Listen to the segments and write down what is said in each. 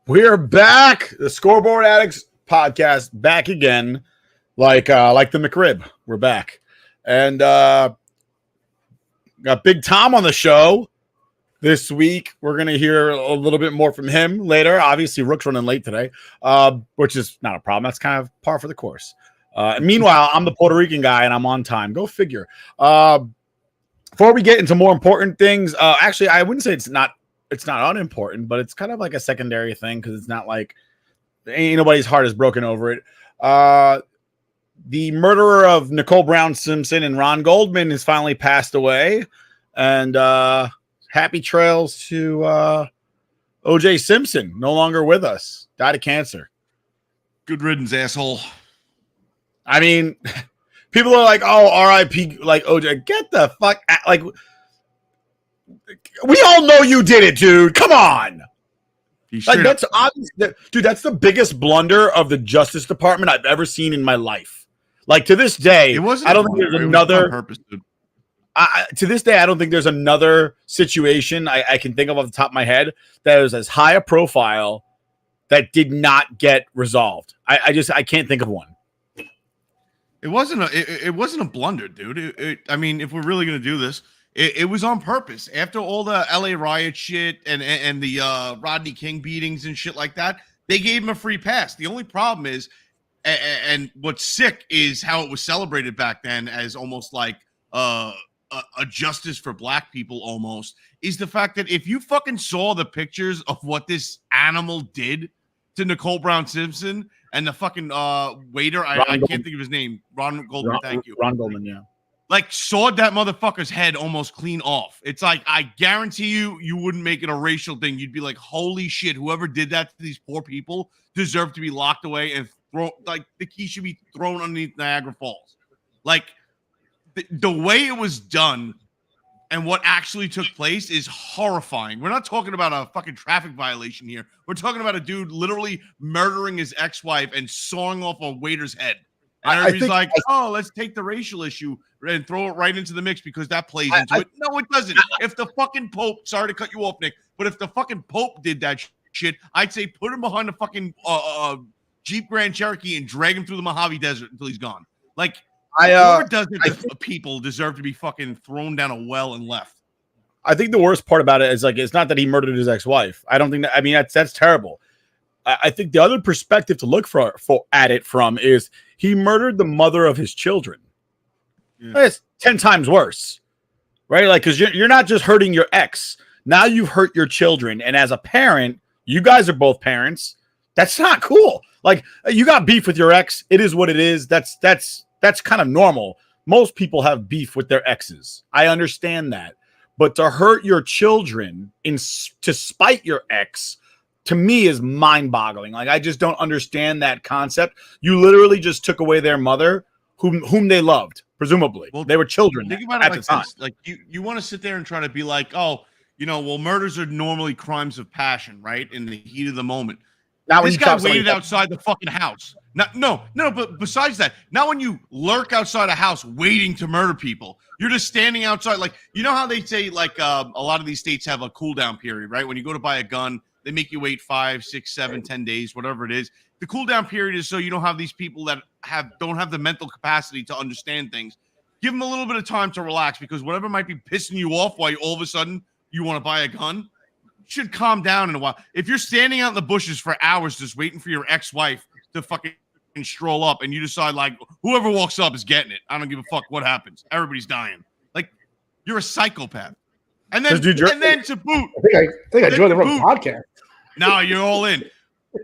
We're back. The Scoreboard Addicts podcast back again, like the McRib. We're back, and got Big Tom on the show this week. We're gonna hear a little bit more from him later. Obviously, Rook's running late today, which is not a problem. That's kind of par for the course. Meanwhile, I'm the Puerto Rican guy, and I'm on time. Go figure. Before we get into more important things, actually, I wouldn't say it's not unimportant, but it's kind of like a secondary thing because it's not like ain't nobody's heart is broken over it. The murderer of Nicole Brown Simpson and Ron Goldman has finally passed away, and happy trails to O.J. Simpson, no longer with us, died of cancer. Good riddance, asshole. I mean, people are like, "Oh, R.I.P." Like O.J. Get the fuck out. Like. We all know you did it, dude. Come on. Like, that's obvious. Dude, that's the biggest blunder of the Justice Department I've ever seen in my life. Like, to this day, I don't think there's another purpose, dude. To this day, I don't think there's another situation I can think of off the top of my head that was as high a profile that did not get resolved. I can't think of one. It wasn't a blunder, dude. I mean, if we're really gonna do this. It was on purpose. After all the LA riot shit and the Rodney King beatings and shit like that, they gave him a free pass. The only problem is, and what's sick is how it was celebrated back then as almost like a justice for black people almost, is the fact that if you fucking saw the pictures of what this animal did to Nicole Brown Simpson and the fucking waiter, I can't think of his name, Ron Goldman, thank you. Ron Goldman, yeah. Like, sawed that motherfucker's head almost clean off. It's like, I guarantee you wouldn't make it a racial thing. You'd be like, holy shit, whoever did that to these poor people deserve to be locked away and thrown, like, the key should be thrown underneath Niagara Falls. Like, the way it was done and what actually took place is horrifying. We're not talking about a fucking traffic violation here. We're talking about a dude literally murdering his ex-wife and sawing off a waiter's head. And everybody's like, oh, let's take the racial issue and throw it right into the mix because that plays into it. No, it doesn't. If the fucking Pope, sorry to cut you off, Nick, but if the fucking Pope did that shit, I'd say put him behind the fucking Jeep Grand Cherokee and drag him through the Mojave Desert until he's gone. Like, whoever does it to people deserve to be fucking thrown down a well and left. I think the worst part about it is, like, it's not that he murdered his ex-wife. I don't think that, I mean, that's terrible. I think the other perspective to look at it from is he murdered the mother of his children. Yeah. That's 10 times worse, right? Like, because you're not just hurting your ex. Now you've hurt your children. And as a parent, you guys are both parents. That's not cool. Like, you got beef with your ex. It is what it is. That's kind of normal. Most people have beef with their exes. I understand that. But to hurt your children to spite your ex, to me, is mind-boggling. Like, I just don't understand that concept. You literally just took away their mother, whom they loved, presumably. Well, they were children. Think about it like this. Like, you want to sit there and try to be like, oh, well, murders are normally crimes of passion, right? In the heat of the moment. Now, this guy waited outside the fucking house. No, but besides that, not when you lurk outside a house waiting to murder people. You're just standing outside. Like, you know how they say, like, a lot of these states have a cool down period, right? When you go to buy a gun, they make you wait 5, 6, 7, 10 days, whatever it is. The cool down period is so you don't have these people that don't have the mental capacity to understand things. Give them a little bit of time to relax, because whatever might be pissing you off while all of a sudden you want to buy a gun should calm down in a while. If you're standing out in the bushes for hours just waiting for your ex-wife to fucking stroll up and you decide like whoever walks up is getting it. I don't give a fuck what happens. Everybody's dying. Like you're a psychopath. And then to boot, I think I joined the wrong podcast. Now you're all in.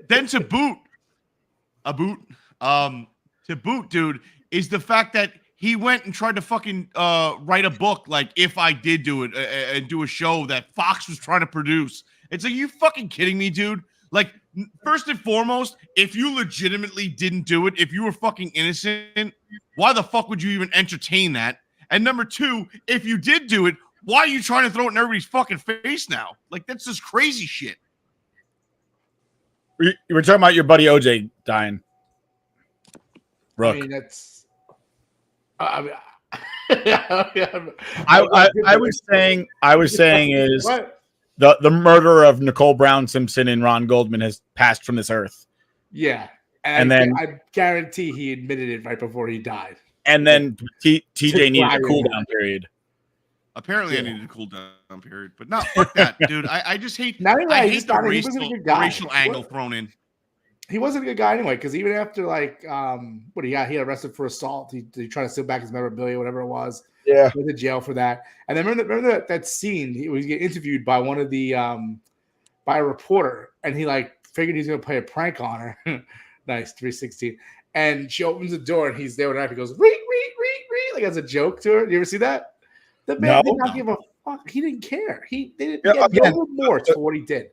Then to boot, dude, is the fact that he went and tried to fucking write a book like if I did do it and do a show that Fox was trying to produce. It's like, you fucking kidding me, dude? Like, first and foremost, if you legitimately didn't do it, if you were fucking innocent, why the fuck would you even entertain that? And number two, if you did do it, why are you trying to throw it in everybody's fucking face now? Like, that's just crazy shit. You were talking about your buddy OJ dying. Rook. I mean, that's. I was saying is what? the murder of Nicole Brown Simpson and Ron Goldman has passed from this earth. Yeah, and then I guarantee he admitted it right before he died. And then TJ needed a cool down period. Apparently, I needed a cool down period, but not fuck that, dude. I just hate. I hate the racial angle thrown in. He wasn't a good guy anyway, because even after like what he got arrested for assault, he tried to steal back his memorabilia, whatever it was. Yeah, he went to jail for that. And then remember that scene? He was getting interviewed by one of the by a reporter, and he like figured he's gonna play a prank on her. Nice 316. And she opens the door, and he's there with a knife. He goes, reet, like as a joke to her. You ever see that? The man did not give a fuck. He didn't care. He had no remorse for what he did.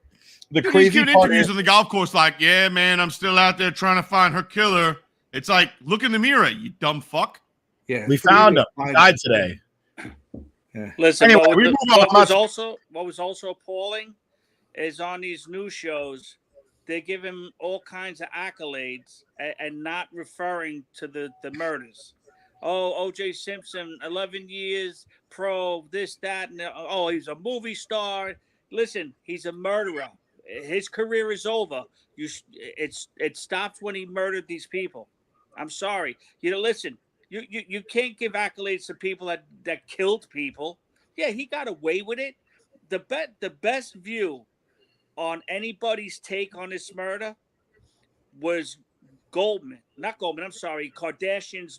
The crazy part interviews on the golf course, like, yeah, man, I'm still out there trying to find her killer. It's like, look in the mirror, you dumb fuck. Yeah, we found him. He died today. Yeah. Listen, anyway, what was also appalling is on these news shows, they give him all kinds of accolades and not referring to the murders. Oh, O.J. Simpson, 11 years, pro, this, that, and oh, he's a movie star. Listen, he's a murderer. His career is over. It stopped when he murdered these people. I'm sorry. Listen, you can't give accolades to people that killed people. Yeah, he got away with it. The best view on anybody's take on this murder was Kardashian's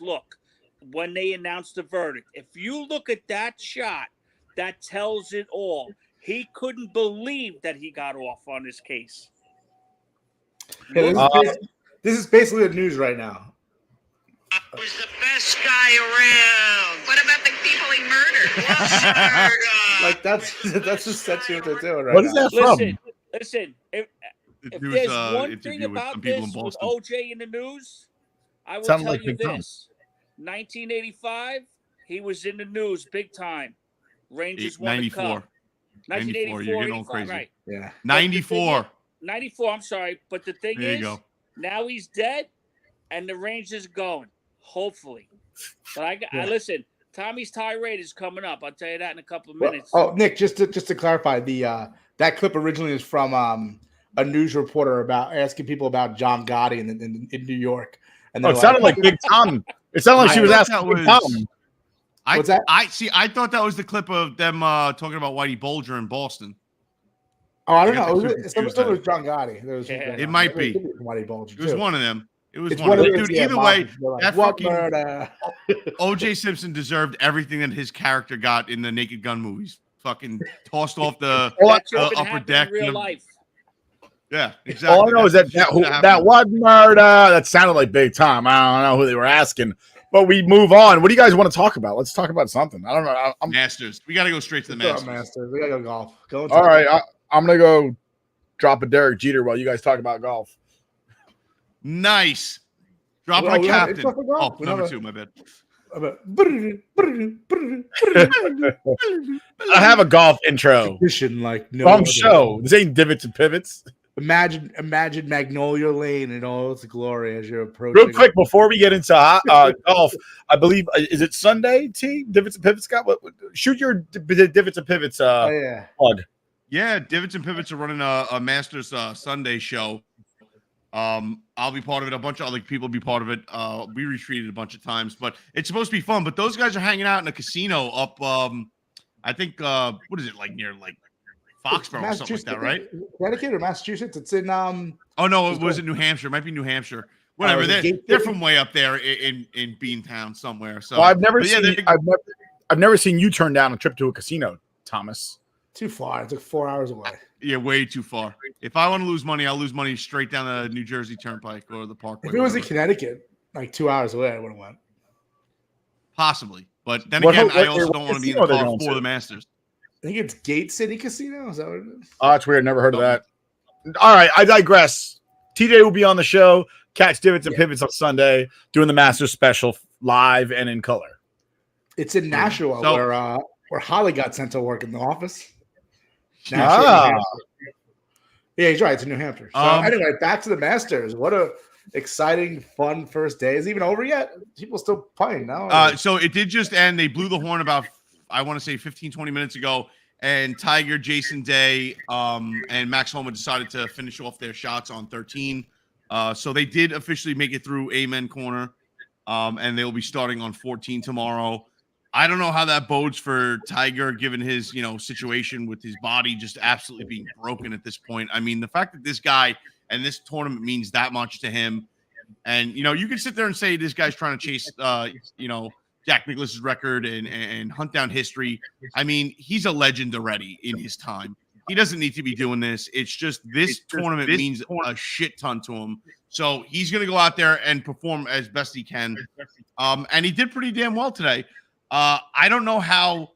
look when they announced the verdict. If you look at that shot, that tells it all. He couldn't believe that he got off on this case. Yeah, this is basically the news right now. I was the best guy around. What about the people he murdered? Like that's just sets you what they're doing right What is that now. Listen. If there's one thing about this with OJ in the news, I will tell you this. 1985, he was in the news big time. Rangers won the cup. 94. You're getting all crazy. Right. Yeah. 94. 94. I'm sorry, but the thing is, now he's dead, and the Rangers are going. Hopefully, but I listen. Tommy's tirade is coming up. I'll tell you that in a couple of minutes. Oh, Nick, just to clarify, that clip originally is from a news reporter about asking people about John Gotti in New York. And it sounded like Big Tom. It sounded like she was asking Big Tom. What's that? I thought that was the clip of them talking about Whitey Bulger in Boston. Oh, I don't know. It was John Gotti. It might be. Whitey Bulger. It was one of them. It was one of them. Dude, either way, that fucking O.J. Simpson deserved everything that his character got in the Naked Gun movies. Fucking tossed off the upper deck. In real life. Yeah, exactly. All I know is that one murder that sounded like Big Tom. I don't know who they were asking. But we move on. What do you guys want to talk about? Let's talk about something. I don't know. Masters. We got to go straight to the Masters. We got to go golf. All right. I'm going to go drop a Derek Jeter while you guys talk about golf. Nice. Drop my captain. Oh, number 2, my bad. I have a golf intro. Like no show. This ain't divots and pivots. Imagine Magnolia Lane in all its glory as you're approaching. Real quick, before we get into golf, I believe is it Sunday? T Divots and Pivots got what? Shoot your Divots and Pivots plug. Yeah, Divots and Pivots are running a Masters Sunday show. I'll be part of it. A bunch of other people will be part of it. We retreated a bunch of times, but it's supposed to be fun. But those guys are hanging out in a casino up. I think what is it like near like Foxborough or something like that, right? Connecticut or Massachusetts? It's in Oh no, it was in New Hampshire. It might be New Hampshire. Whatever. was it They're Gate from way up there in Beantown somewhere. So Well, I've never but yeah, seen. I've never seen you turn down a trip to a casino, Thomas. Too far. It's like 4 hours away. yeah, way too far. If I want to lose money, I'll lose money straight down the New Jersey Turnpike or the Parkway. If it was in whatever. Connecticut, like 2 hours away, I would have went. Possibly, but then What again, ho- I what- also what don't want to be in casino the they're car going for to? the Masters. I think it's Gate City Casino. Is that what it is? Oh, that's weird. Never heard of that. All right, I digress. TJ will be on the show. Catch Divots and Pivots on Sunday, doing the Masters special live and in color. It's in Nashua So- where Holly got sent to work in the office. Ah. New Hampshire. Yeah, he's right. It's in New Hampshire. So anyway, back to the Masters. What a exciting, fun first day. Is it even over yet? People still playing now? So it did just end. They blew the horn about, I want to say 15, 20 minutes ago. And Tiger, Jason Day, and Max Homa decided to finish off their shots on 13. So they did officially make it through Amen Corner. And they'll be starting on 14 tomorrow. I don't know how that bodes for Tiger, given his, situation with his body just absolutely being broken at this point. I mean, the fact that this guy and this tournament means that much to him. And, you can sit there and say this guy's trying to chase, Jack Nicklaus's record and hunt down history. I mean, he's a legend already in his time. He doesn't need to be doing this. It's just this tournament means a shit ton to him. So he's going to go out there and perform as best he can. And he did pretty damn well today. I don't know how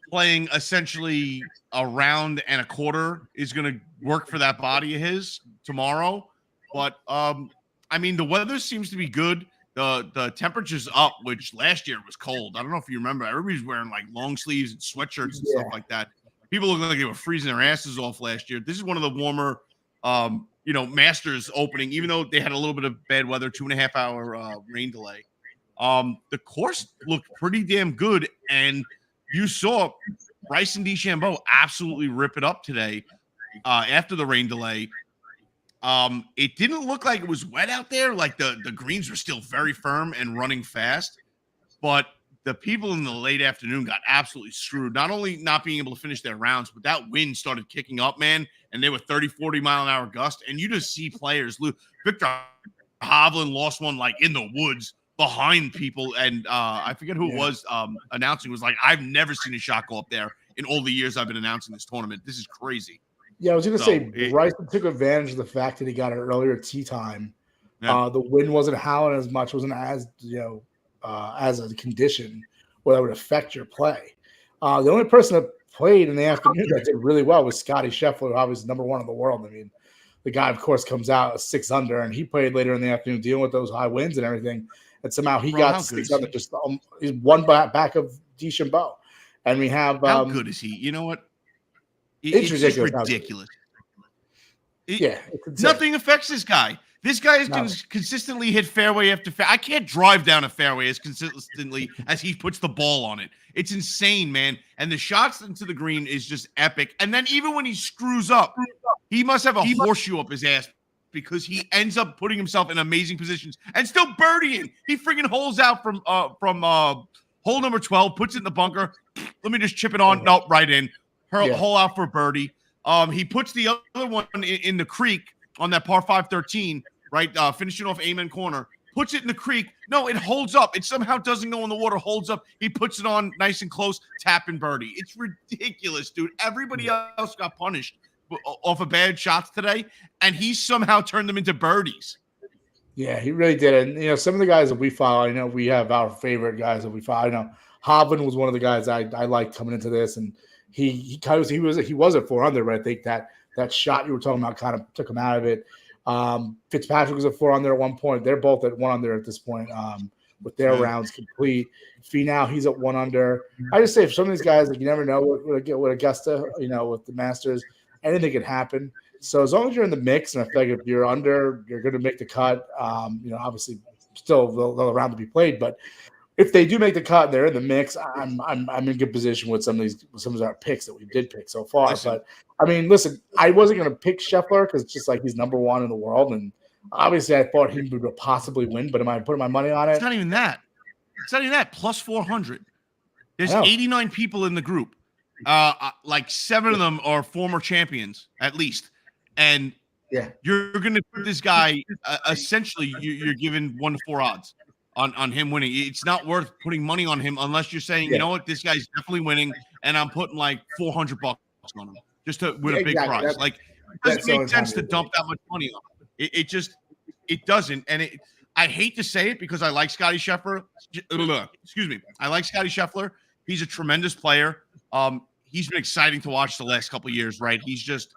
playing essentially a round and a quarter is going to work for that body of his tomorrow. But, I mean, the weather seems to be good. The temperature's up, which last year was cold. I don't know if you remember. Everybody's wearing like long sleeves and sweatshirts and stuff like that. People look like they were freezing their asses off last year. This is one of the warmer, Masters opening, even though they had a little bit of bad weather, 2.5 hour rain delay. The course looked pretty damn good, and you saw Bryson DeChambeau absolutely rip it up today after the rain delay. It didn't look like it was wet out there. Like the greens were still very firm and running fast, but the people in the late afternoon got absolutely screwed. Not only not being able to finish their rounds, but that wind started kicking up, man, and they were 30, 40 mile an hour gust, and you just see players lose. Victor Hovland lost one like in the woods behind people, and I forget who it was announcing. Was like, I've never seen a shot go up there in all the years I've been announcing this tournament. This is crazy. Yeah, I was going to say Bryson took advantage of the fact that he got an earlier tee time. Yeah. The wind wasn't howling as much, wasn't as as a condition where that would affect your play. The only person that played in the afternoon that did really well was Scotty Scheffler, obviously number one in the world. I mean, the guy, of course, comes out 6 under, and he played later in the afternoon dealing with those high winds and everything. And somehow he got 6 under. Just he's one back of DeChambeau. And we have how good is he? You know what? It's ridiculous. Nothing affects this guy. This guy has consistently hit fairway after fairway. I can't drive down a fairway as consistently as he puts the ball on it. It's insane, man. And the shots into the green is just epic. And then even when he screws up, he must have a horseshoe up his ass because he ends up putting himself in amazing positions and still birdieing. He freaking holes out from hole number 12, puts it in the bunker. Let me just chip it on. Nope, right in. Hole out for birdie. He puts the other one in the creek on that par 5 13, right? Finishing off Amen Corner. Puts it in the creek. No, it holds up. It somehow doesn't go in the water, holds up. He puts it on nice and close, tap and birdie. It's ridiculous, dude. Everybody else got punished off of bad shots today, and he somehow turned them into birdies. Yeah, he really did. And, some of the guys that we follow, we have our favorite guys that we follow. I know Hovland was one of the guys I liked coming into this, and he was at 4 under, but I think that shot you were talking about kind of took him out of it. Fitzpatrick was at 4 under at one point. They're both at 1 under at this point with their rounds complete. Finau, he's at 1 under. I just say for some of these guys, like you never know what Augusta, with the Masters, anything can happen. So as long as you're in the mix, and I feel like if you're under, you're going to make the cut. Obviously still the round to be played, but if they do make the cut and they're in the mix, I'm in good position with some of our picks that we did pick so far. But I mean, listen, I wasn't going to pick Scheffler because it's just like he's number 1 in the world, and obviously I thought he would possibly win. But am I putting my money on it? It's not even that. It's not even that. Plus 400. There's 89 people in the group. Like 7 of them are former champions at least, and Yeah. You're going to put this guy essentially. You're given 1 to 4 odds on him winning. It's not worth putting money on him unless you're saying, you know what, this guy's definitely winning, and I'm putting like $400 on him just to win a big prize. Like, it doesn't make sense to dump that much money on him. It just doesn't. And I hate to say it because I like Scotty Scheffler. Excuse me. I like Scotty Scheffler. He's a tremendous player. He's been exciting to watch the last couple of years, right? He's just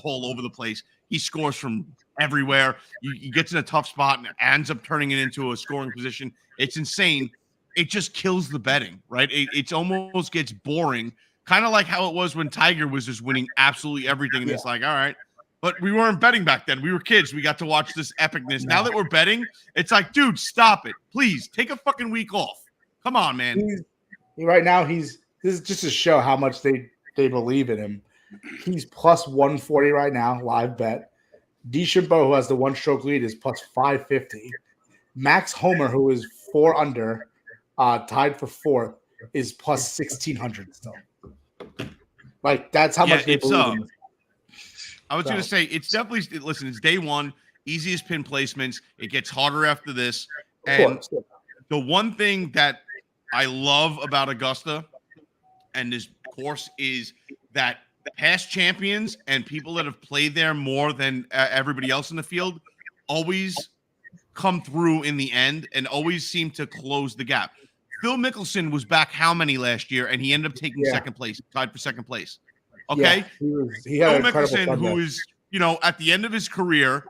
all over the place. He scores from everywhere. He gets in a tough spot and ends up turning it into a scoring position. It's insane. It just kills the betting, right? It almost gets boring, kind of like how it was when Tiger was just winning absolutely everything. And it's like, all right. But we weren't betting back then. We were kids. We got to watch this epicness. Now that we're betting, it's like, dude, stop it. Please, take a fucking week off. Come on, man. Right now, this is just to show how much they believe in him. He's plus 140 right now, live bet. DeChambeau, who has the 1-stroke lead, is plus 550. Max Homer, who is 4 under, tied for 4th, is plus 1,600 still. Like, that's how much they believe in him. I was going to say, it's definitely, listen, it's day one, easiest pin placements. It gets harder after this. And the one thing that I love about Augusta and this course is that past champions and people that have played there more than everybody else in the field always come through in the end and always seem to close the gap. Phil Mickelson was back how many last year, and he ended up taking second place, tied for second place. Okay, he had Phil Mickelson, who is, at the end of his career,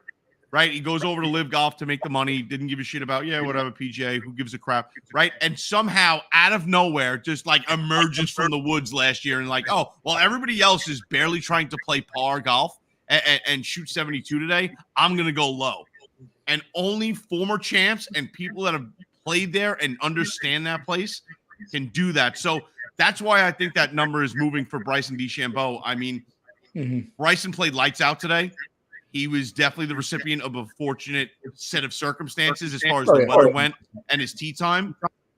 right? He goes over to Live Golf to make the money. Didn't give a shit about, whatever, PGA, who gives a crap, right? And somehow, out of nowhere, just like emerges from the woods last year and like, oh, well, everybody else is barely trying to play par golf and shoot 72 today. I'm going to go low. And only former champs and people that have played there and understand that place can do that. So that's why I think that number is moving for Bryson DeChambeau. I mean, Bryson played lights out today. He was definitely the recipient of a fortunate set of circumstances as far as the weather went and his tee time.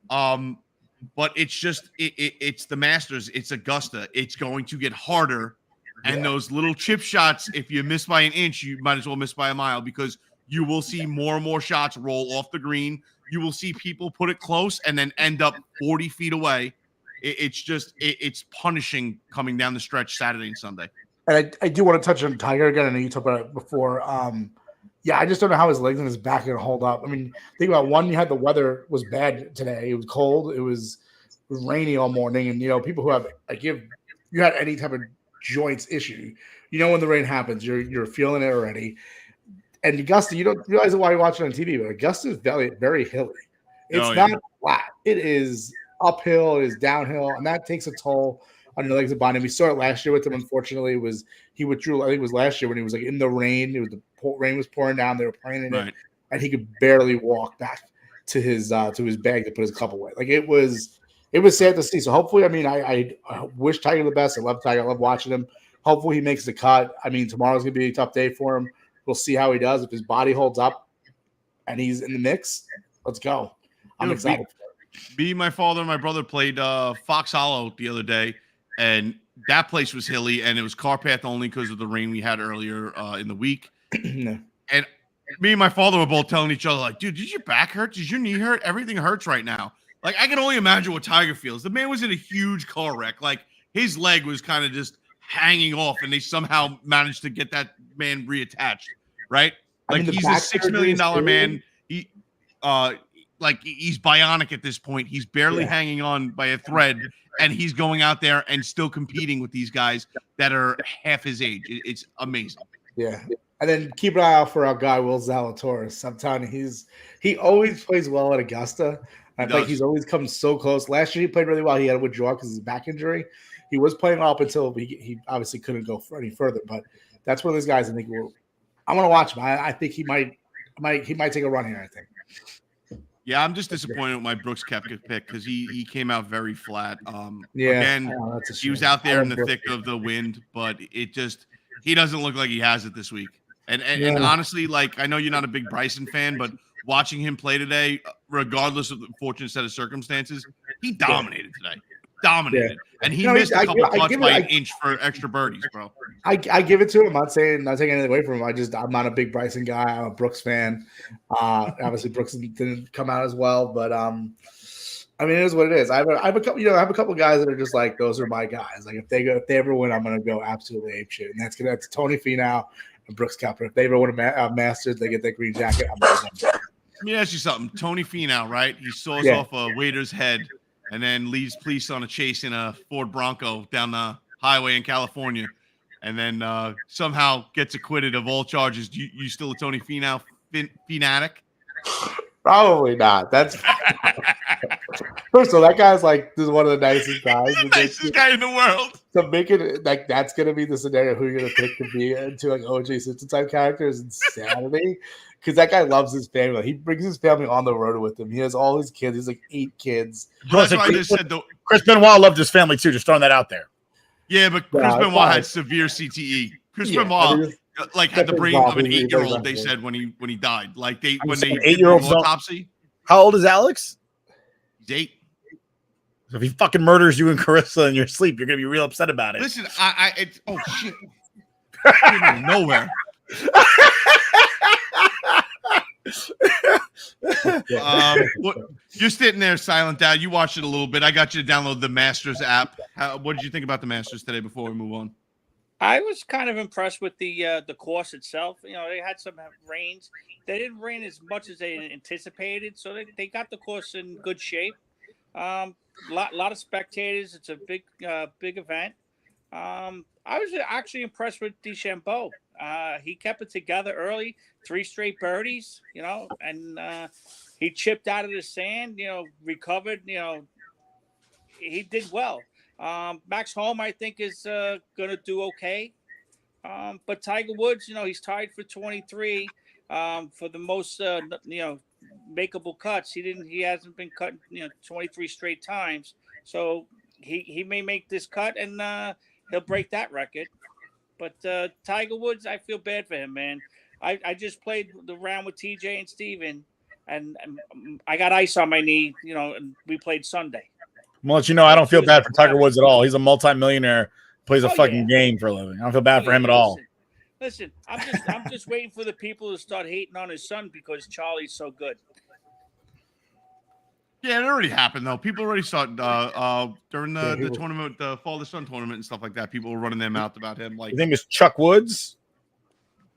But it's just it's the Masters. It's Augusta. It's going to get harder. And those little chip shots, if you miss by an inch, you might as well miss by a mile because you will see more and more shots roll off the green. You will see people put it close and then end up 40 feet away. It's punishing coming down the stretch Saturday and Sunday. And I do want to touch on Tiger again. I know you talked about it before. I just don't know how his legs and his back are going to hold up. I mean, think about one, you had the weather was bad today. It was cold. It was rainy all morning. And, people who have, you had any type of joints issue, when the rain happens, you're feeling it already. And Augusta, you don't realize why you watch it on TV, but Augusta is very, very hilly. It's not flat. It is uphill. It is downhill. And that takes a toll on your legs and body. And we saw it last year with him. Unfortunately, he withdrew. I think it was last year when he was like in the rain. Rain was pouring down. They were playing in it, and he could barely walk back to his bag to put his cup away. Like it was sad to see. So hopefully, I wish Tiger the best. I love Tiger. I love watching him. Hopefully, he makes the cut. Tomorrow's gonna be a tough day for him. We'll see how he does. If his body holds up and he's in the mix, let's go. I'm excited. Me, my father, and my brother played Fox Hollow the other day. And that place was hilly, and it was car path only because of the rain we had earlier in the week. No. And me and my father were both telling each other, like, dude, did your back hurt? Did your knee hurt? Everything hurts right now. Like, I can only imagine what Tiger feels. The man was in a huge car wreck. Like, his leg was kind of just hanging off, and they somehow managed to get that man reattached, right? Like, he's a $6 million man. He's bionic at this point. He's barely hanging on by a thread. And he's going out there and still competing with these guys that are half his age. It's amazing. Yeah. And then keep an eye out for our guy, Will Zalatoris. I'm telling you, he always plays well at Augusta. I think he's always come so close. Last year he played really well. He had to withdraw because of his back injury. He was playing up until he obviously couldn't go any further. But that's one of those guys I think I'm going to watch him. I think he might take a run here, I think. Yeah, I'm just disappointed with my Brooks Koepka pick because he came out very flat. Again, he was out there in the thick of the wind, but he doesn't look like he has it this week. And honestly, like, I know you're not a big Bryson fan, but watching him play today, regardless of the fortunate set of circumstances, he dominated today. dominated, and he No, missed a couple I putts give by it- an inch for extra birdies, bro. I give it to him. I'm not taking anything away from him. I'm not a big Bryson guy. I'm a Brooks fan. Obviously Brooks didn't come out as well, but I mean, it is what it is. I have a couple, I have a couple of guys that are just like, those are my guys. Like if they ever win, I'm gonna go absolutely apeshit, and that's Tony Finau and Brooks Koepka. If they ever win a Masters, they get that green jacket. I'm gonna go. Let me ask you something. Tony Finau, right? He saws Yeah. off a waiter's head and then leads police on a chase in a Ford Bronco down the highway in California, and then somehow gets acquitted of all charges. You still a Tony Finau fanatic? Probably not. That's first of all, that guy's like this is one of the nicest guys. The nicest guy in the world. So making it like that's gonna be the scenario who you're gonna pick to be into like OJ Simpson type character is insanity. Because that guy loves his family. He brings his family on the road with him. He has all his kids. He's like 8 kids. Well, that's why I just said Chris Benoit loved his family too. Just throwing that out there. Yeah, but Chris Yeah, Benoit fine. had severe CTE. Chris Yeah, Benoit I mean, like had the that's brain of an involved. 8-year-old. They said when he died. Like when they saying did the 8-year-olds don't- autopsy. How old is Alex? He's 8. So if he fucking murders you and Carissa in your sleep, you're gonna be real upset about it. Listen, it's oh shit. Came out of nowhere. You're sitting there silent, Dad. You watched it a little bit. I got you to download the Masters app. What did you think about the Masters today before we move on? I was kind of impressed with the course itself. You know, they had some rains. They didn't rain as much as they anticipated, so they got the course in good shape. Lot of spectators. It's a big event. I was actually impressed with DeChambeau. He kept it together early, 3 straight birdies, you know, and he chipped out of the sand, you know, recovered, you know, he did well. Max Home, I think, is going to do okay. But Tiger Woods, you know, he's tied for 23 for the most, you know, makeable cuts. He hasn't been cut, you know, 23 straight times. So he may make this cut and he'll break that record. But Tiger Woods, I feel bad for him, man. I just played the round with TJ and Steven, and I got ice on my knee, you know, and we played Sunday. I'm gonna let you know I don't feel bad for Tiger Woods at all. He's a multimillionaire, plays a fucking game for a living. I don't feel bad for him at all. Listen, I'm just waiting for the people to start hating on his son because Charlie's so good. Yeah, it already happened though. People already saw it during the tournament, the Fall of the Sun tournament and stuff like that. People were running their mouth about him. Like His name is Chuck Woods.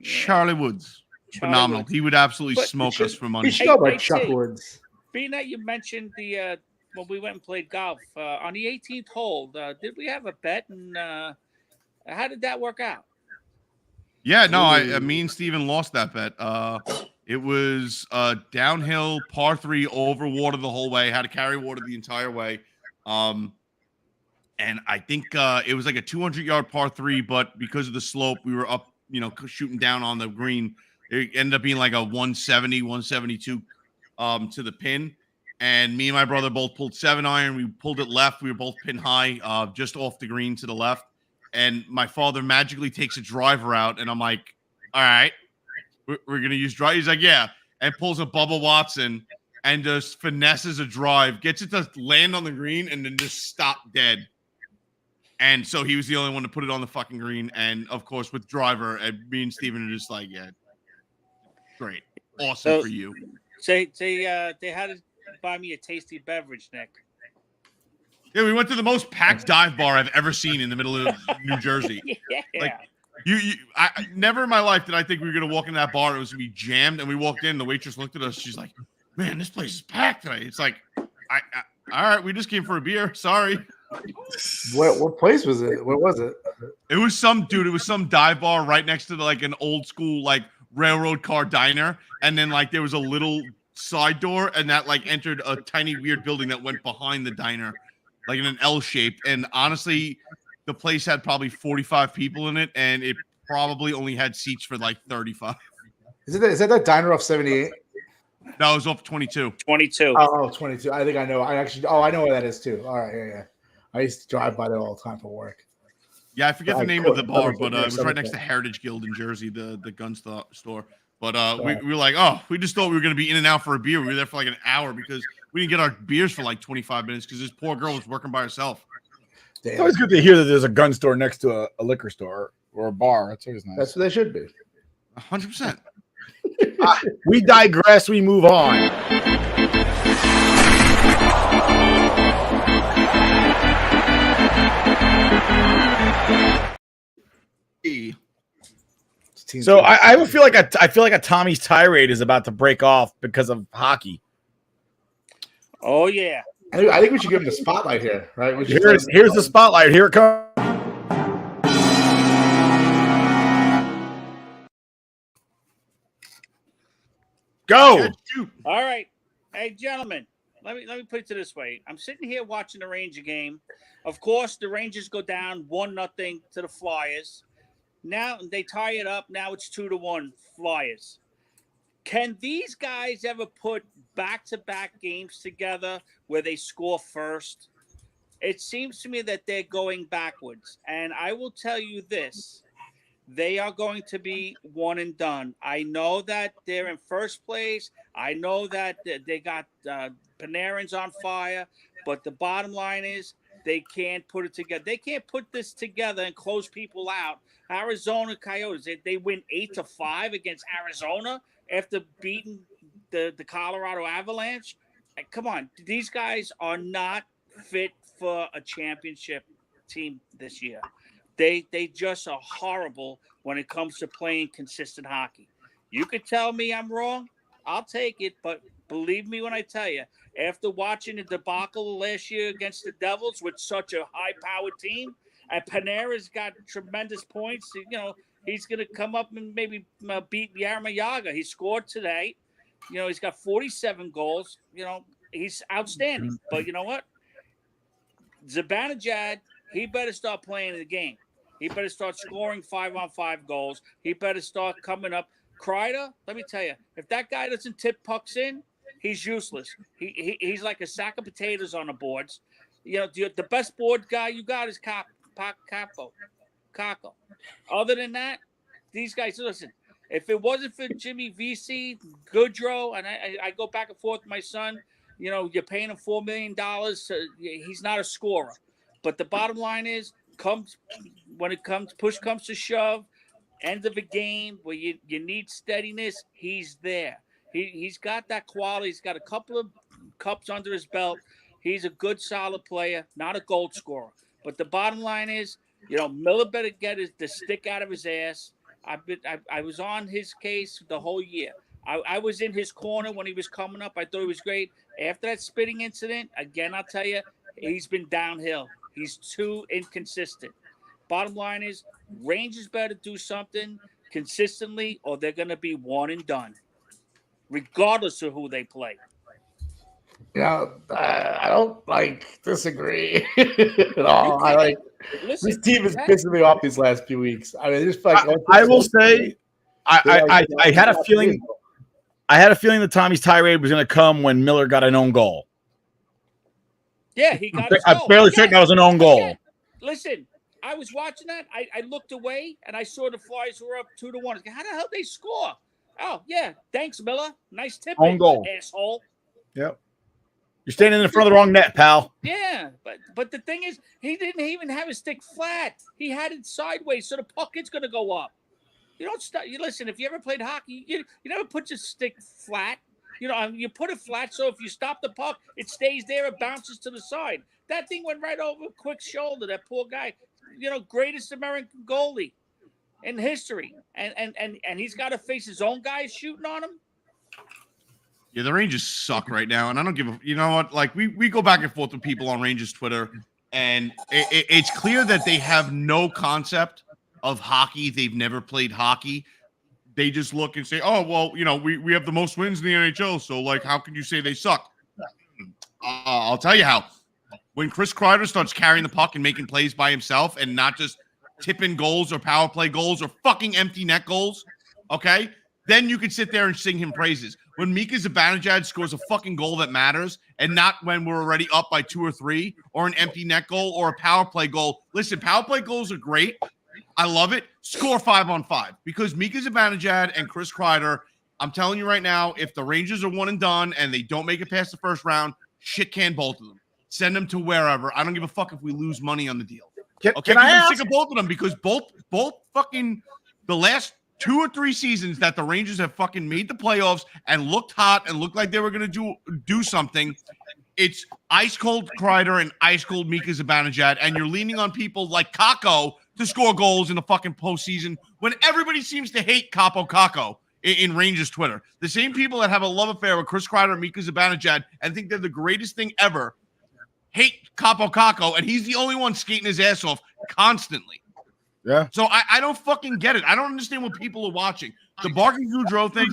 Charlie Woods, phenomenal. He would absolutely smoke us for money. We should go by Hey, Chuck T. Woods. Being that you mentioned the when we went and played golf on the 18th hole, did we have a bet, and how did that work out? Yeah, no, me and Steven lost that bet. It was downhill par 3 over water the whole way. Had to carry water the entire way. And I think it was like a 200-yard par 3, but because of the slope, we were up, you know, shooting down on the green. It ended up being like a 170, 172 to the pin. And me and my brother both pulled 7-iron. We pulled it left. We were both pin high, just off the green to the left. And my father magically takes a driver out, and I'm like, all right, we're going to use drive. He's like, yeah, and pulls a Bubba Watson and just finesses a drive, gets it to land on the green, and then just stop dead. And so he was the only one to put it on the fucking green. And, of course, with driver, and me and Steven are just like, yeah, great. Awesome for you. They had to buy me a tasty beverage, Nick. Yeah, we went to the most packed dive bar I've ever seen in the middle of New Jersey. Yeah. Like, I never in my life did I think we were gonna walk in that bar. It was gonna be jammed, and we walked in. The waitress looked at us. She's like, "Man, this place is packed today." It's like, all right, we just came for a beer. Sorry. What place was it? What was it? It was some dive bar right next to like an old school like railroad car diner, and then like there was a little side door, and that like entered a tiny weird building that went behind the diner, like in an L shape. And honestly, the place had probably 45 people in it, and it probably only had seats for like 35. Is that diner off 78? That was off 22. 22. Oh, 22. I think I know. I know where that is too. All right, yeah. I used to drive by there all the time for work. Yeah, I forget the name of the bar, but it was right next to Heritage Guild in Jersey, the gun store. But we were like, oh, we just thought we were going to be in and out for a beer. We were there for like an hour because we didn't get our beers for like 25 minutes because this poor girl was working by herself. It's always good to hear that there's a gun store next to a liquor store or a bar. That's always nice. That's what they should be. 100%. We digress. We move on. So I feel like a Tommy's tirade is about to break off because of hockey. Oh yeah. I think we should give him the spotlight here, right? Here's the spotlight. Here it comes. Go. All right. Hey, gentlemen, let me put it this way. I'm sitting here watching the Ranger game. Of course, the Rangers go down 1-0 to the Flyers. Now they tie it up. Now it's 2-1 Flyers. Can these guys ever put back-to-back games together where they score first? It seems to me that they're going backwards. And I will tell you this. They are going to be one and done. I know that they're in first place. I know that they got Panarin's on fire. But the bottom line is they can't put it together. They can't put this together and close people out. Arizona Coyotes, they win 8-5 against Arizona after beating the Colorado Avalanche. Come on. These guys are not fit for a championship team this year. They just are horrible when it comes to playing consistent hockey. You could tell me I'm wrong. I'll take it, but believe me when I tell you, after watching the debacle last year against the Devils with such a high-powered team, and Panarin's got tremendous points, he's going to come up and maybe beat Jaromir Jagr. He scored today. He's got 47 goals. He's outstanding. But you know what? Zibanejad, he better start playing the game. He better start scoring 5-on-5 goals. He better start coming up. Kreider, let me tell you, if that guy doesn't tip pucks in, he's useless. He's like a sack of potatoes on the boards. The best board guy you got is Kako. Other than that, these guys, listen, if it wasn't for Jimmy Vesey, Goodrow, and I go back and forth with my son, you're paying him $4 million. He's not a scorer. But the bottom line is, push comes to shove, end of a game where you need steadiness, he's there. He's got that quality. He's got a couple of cups under his belt. He's a good, solid player, not a goal scorer. But the bottom line is, Miller better get the stick out of his ass. I was on his case the whole year. I was in his corner when he was coming up. I thought he was great. After that spitting incident, again, I'll tell you, he's been downhill. He's too inconsistent. Bottom line is, Rangers better do something consistently or they're going to be one and done, regardless of who they play. I don't disagree at all. This team is pissing me off these last few weeks. I mean, just I will say, I had a feeling. I had a feeling that Tommy's tirade was going to come when Miller got an own goal. Yeah, he got. I'm fairly certain that was an own goal. Yeah. Listen, I was watching that. I looked away and I saw the Flyers were up 2-1. How the hell did they score? Oh yeah, thanks Miller. Nice tip. Own goal, asshole. Yep. You're standing in front of the wrong net, pal. Yeah, but the thing is, he didn't even have his stick flat. He had it sideways, so the puck is going to go up. You don't stop. You listen. If you ever played hockey, you never put your stick flat. You put it flat, so if you stop the puck, it stays there. It bounces to the side. That thing went right over Quick's shoulder. That poor guy. Greatest American goalie in history, and he's got to face his own guys shooting on him. Yeah, the Rangers suck right now, and I don't give a. You know what? We go back and forth with people on Rangers Twitter, and it's clear that they have no concept of hockey. They've never played hockey. They just look and say, "Oh, well, we have the most wins in the NHL, so how can you say they suck?" I'll tell you how. When Chris Kreider starts carrying the puck and making plays by himself, and not just tipping goals or power play goals or fucking empty net goals, okay, then you can sit there and sing him praises. When Mika Zibanejad scores a fucking goal that matters, and not when we're already up by 2 or 3, or an empty net goal or a power play goal. Listen, power play goals are great. I love it. Score 5-on-5 because Mika Zibanejad and Chris Kreider, I'm telling you right now, if the Rangers are one and done and they don't make it past the first round, shit can both of them. Send him to wherever. I don't give a fuck if we lose money on the deal. Can I I'm ask? sick of both of them because both fucking the last 2 or 3 seasons that the Rangers have fucking made the playoffs and looked hot and looked like they were going to do something. It's ice cold Kreider and ice cold Mika Zibanejad, and you're leaning on people like Kakko to score goals in the fucking postseason when everybody seems to hate Capo Kakko in Rangers Twitter. The same people that have a love affair with Chris Kreider and Mika Zibanejad and think they're the greatest thing ever hate Capo Kakko, and he's the only one skating his ass off constantly. Yeah. So I don't fucking get it. I don't understand what people are watching. The Barking Goudreau thing,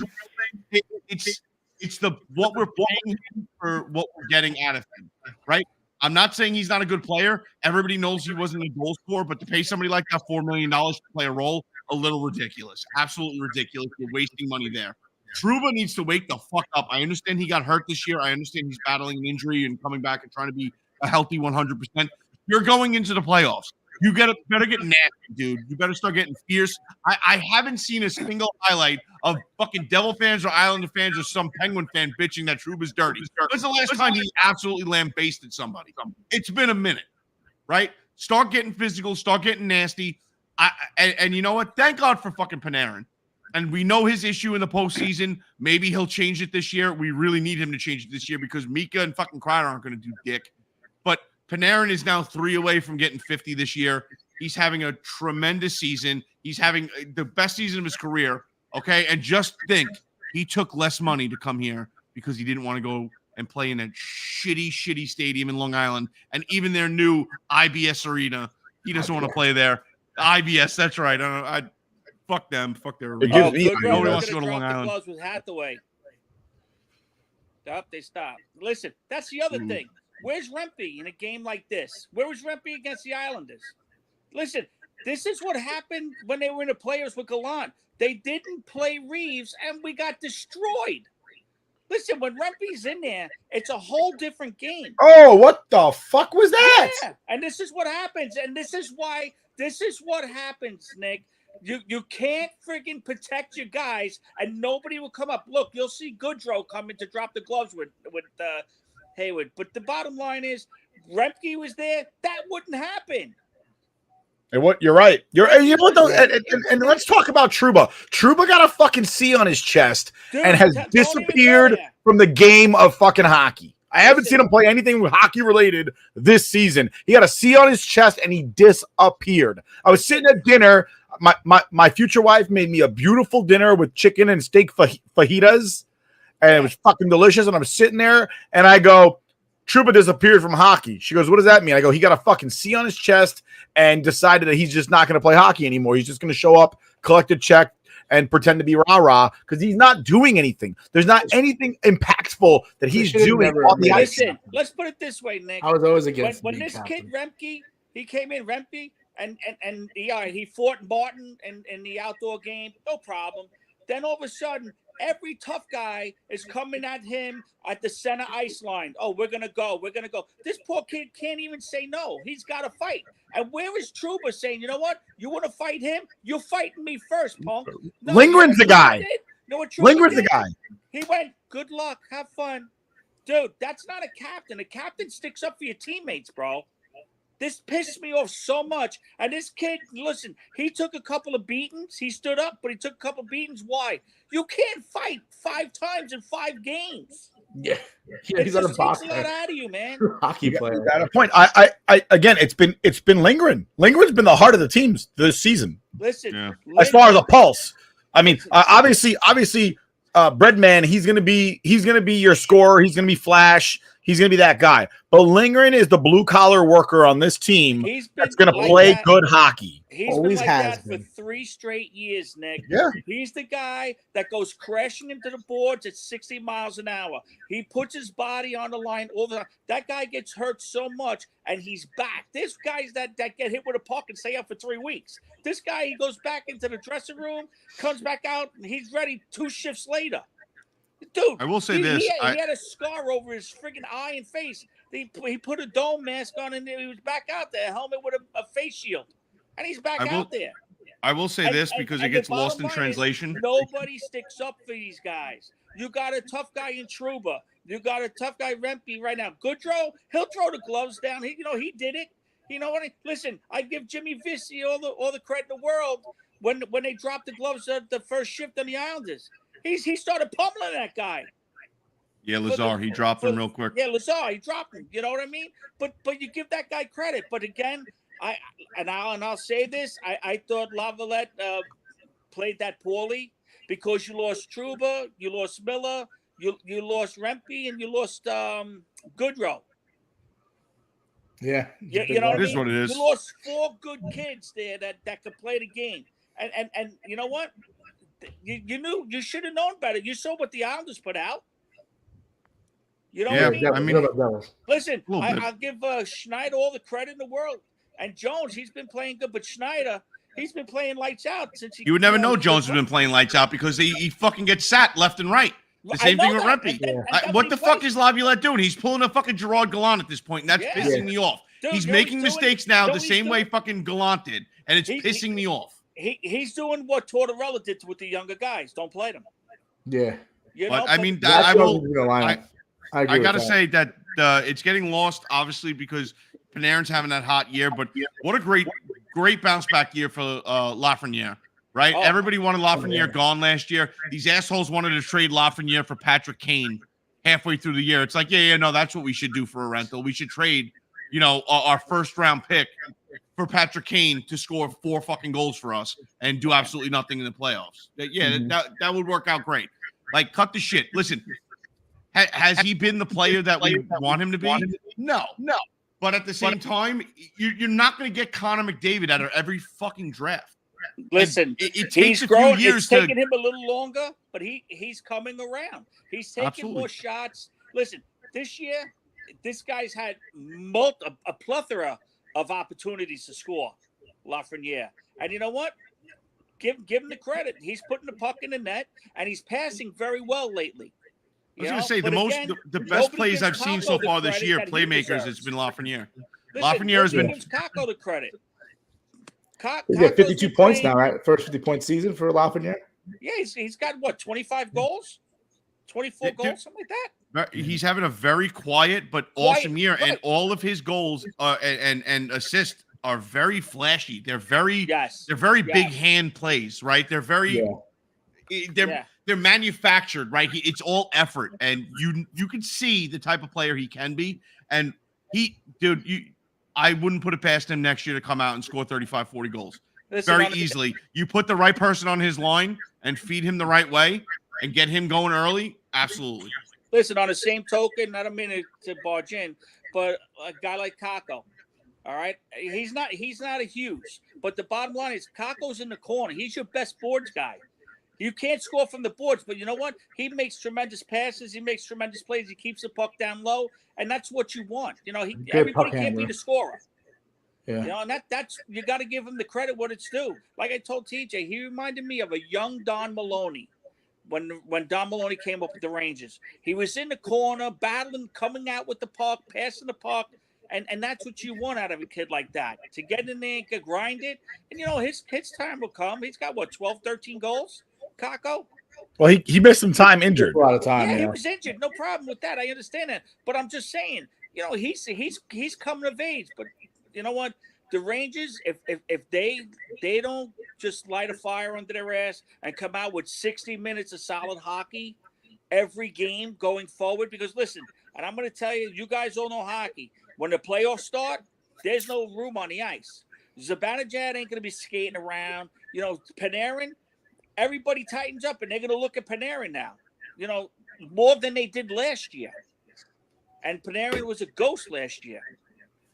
it's the what we're paying for what we're getting out of him, right? I'm not saying he's not a good player. Everybody knows he wasn't a goal scorer, but to pay somebody like that $4 million to play a role, a little ridiculous. Absolutely ridiculous. You're wasting money there. Trouba needs to wake the fuck up. I understand he got hurt this year. I understand he's battling an injury and coming back and trying to be a healthy 100%. You're going into the playoffs. You better get nasty, dude. You better start getting fierce. I haven't seen a single highlight of fucking Devil fans or Islander fans or some Penguin fan bitching that Trouba's dirty. When's the last time he absolutely lambasted somebody? It's been a minute, right? Start getting physical. Start getting nasty. And you know what? Thank God for fucking Panarin. And we know his issue in the postseason. Maybe he'll change it this year. We really need him to change it this year because Mika and fucking Kreider aren't going to do dick. But Panarin is now 3 away from getting 50 this year. He's having a tremendous season. He's having the best season of his career, okay? And just think, he took less money to come here because he didn't want to go and play in a shitty stadium in Long Island. And even their new IBS arena, he doesn't want to play there. IBS, that's right. I fuck them. Fuck their arena. Nobody wants to go to Long Island. Gloves with Hathaway. Stop, they stopped. Listen, that's the other thing. Where's Rempe in a game like this? Where was Rempe against the Islanders? Listen, this is what happened when they were in the playoffs with Gallant. They didn't play Reeves, and we got destroyed. Listen, when Rempe's in there, it's a whole different game. Oh, what the fuck was that? Yeah, and this is what happens, and this is what happens, Nick. You can't friggin' protect your guys, and nobody will come up. Look, you'll see Goudreau coming to drop the gloves with Hayward. But the bottom line is, Remke was there. That wouldn't happen. And what you're right. You know what though? And let's talk about Trouba. Trouba got a fucking C on his chest and has disappeared from the game of fucking hockey. I haven't seen him play anything hockey related this season. He got a C on his chest and he disappeared. I was sitting at dinner. My future wife made me a beautiful dinner with chicken and steak fajitas. And it was fucking delicious. And I'm sitting there and I go, Trouba disappeared from hockey. She goes, what does that mean? I go, he got a fucking C on his chest and decided that he's just not going to play hockey anymore. He's just going to show up, collect a check, and pretend to be rah-rah because he's not doing anything. There's not anything impactful that he's doing on the ice. Listen, let's put it this way, Nick. I was always against when this kid Remke, he came in, Remke, and he fought Martin in the outdoor game, no problem. Then all of a sudden, every tough guy is coming at him at the center ice line. Oh, we're going to go. This poor kid can't even say no. He's got to fight. And where is Trouba saying, you know what? You want to fight him? You're fighting me first, punk. No, Lindgren's the guy. Lindgren's the guy. He went, good luck. Have fun. Dude, that's not a captain. A captain sticks up for your teammates, bro. This pissed me off so much. And this kid, listen, he took a couple of beatings. He stood up, but he took a couple of beatings. Why? You can't fight 5 times in 5 games. Yeah, he's on a box. Takes a lot out of you, man. Hockey player. At a point, I again, it's been Lindgren. Lindgren's been the heart of the teams this season. Listen, as far as a pulse, I mean, obviously, Breadman, he's gonna be your scorer. He's gonna be flash. He's going to be that guy. But Lindgren is the blue-collar worker on this team that's going to play good hockey. He's always been like that for 3 straight years, Nick. Yeah. He's the guy that goes crashing into the boards at 60 miles an hour. He puts his body on the line all the time. That guy gets hurt so much, and he's back. There's guys that get hit with a puck and stay out for 3 weeks. This guy, he goes back into the dressing room, comes back out, and he's ready 2 shifts later. Dude, I will say this. He had a scar over his freaking eye and face. He put a dome mask on and he was back out there, a helmet with a face shield. And he's back out there. I will say this because it gets lost in translation. Nobody sticks up for these guys. You got a tough guy in Trouba. You got a tough guy Rempe right now. Goodrow, he'll throw the gloves down. He did it. You know what? Listen, I give Jimmy Vissi all the credit in the world when they dropped the gloves at the first shift on the Islanders. He started pummeling that guy. Yeah, Lazar, he dropped him real quick. Yeah, Lazar, he dropped him. You know what I mean? But you give that guy credit. But again, I'll say this: I thought Lavalette played that poorly because you lost Trouba, you lost Miller, you lost Rempe, and you lost Goodrow. Yeah, you know what I mean? What it is. You lost 4 good kids there that could play the game, and you know what? You should have known better. You saw what the Islanders put out. You know what I mean? Listen, I'll give Schneider all the credit in the world, and Jones, he's been playing good, but Schneider, he's been playing lights out since he. You would never know Jones has been playing lights out because he fucking gets sat left and right. The same thing with Rempe. What the fuck is Laviolette doing? He's pulling a fucking Gerard Gallant at this point, and that's pissing me off. Dude, he's making mistakes now the same way fucking Gallant did, and it's pissing me off. He's doing what Tortorella did with the younger guys. Don't play them. Yeah. I gotta say that it's getting lost, obviously, because Panarin's having that hot year. But what a great bounce back year for Lafreniere, right? Everybody wanted Lafreniere gone last year. These assholes wanted to trade Lafreniere for Patrick Kane halfway through the year. It's like, no, that's what we should do for a rental. We should trade, our first round pick for Patrick Kane to score 4 fucking goals for us and do absolutely nothing in the playoffs. That would work out great. Like, cut the shit. Listen. Has he been the player that we want him to be? No. But at the same time, you're not going to get Connor McDavid out of every fucking draft. Listen, it takes a few years. It's taking him a little longer, but he's coming around. He's taking more shots. Listen, this year, this guy's had a plethora of opportunities to score, Lafreniere. And you know what? Give him the credit. He's putting the puck in the net, and he's passing very well lately. I was going to say, the best plays I've seen so far this year, playmakers, it's been Lafreniere. Lafreniere has been. Kako the credit. He's got 52 points now, right? First 50-point season for Lafreniere. Yeah, he's got, 25 goals? 24 goals, something like that? He's having a very quiet but awesome year, and all of his goals and assists are very flashy. They're very big hand plays, right? They're very they're manufactured, right? It's all effort, and you can see the type of player he can be. And I wouldn't put it past him next year to come out and score 35, 40 goals very easily. You put the right person on his line and feed him the right way and get him going early. Absolutely. Listen, on the same token, I don't mean to barge in, but a guy like Kako, all right, he's not a huge, but the bottom line is Kako's in the corner. He's your best boards guy. You can't score from the boards, but you know what? He makes tremendous passes. He makes tremendous plays. He keeps the puck down low, and that's what you want. Everybody can't be the scorer. Yeah. And that's you got to give him the credit what it's due. Like I told TJ, he reminded me of a young Don Maloney when Don Maloney came up with the Rangers. He was in the corner, battling, coming out with the puck, passing the puck, and that's what you want out of a kid like that. To get in there and grind it, and his time will come. He's got 12, 13 goals. Kako? Well, he missed some time injured. A lot of time. Yeah, he was injured. No problem with that. I understand that. But I'm just saying, he's coming of age. But you know what? The Rangers, if they don't just light a fire under their ass and come out with 60 minutes of solid hockey every game going forward, because listen, and I'm going to tell you, you guys all know hockey. When the playoffs start, there's no room on the ice. Zibanejad ain't going to be skating around. Panarin. Everybody tightens up, and they're going to look at Panarin now, more than they did last year. And Panarin was a ghost last year,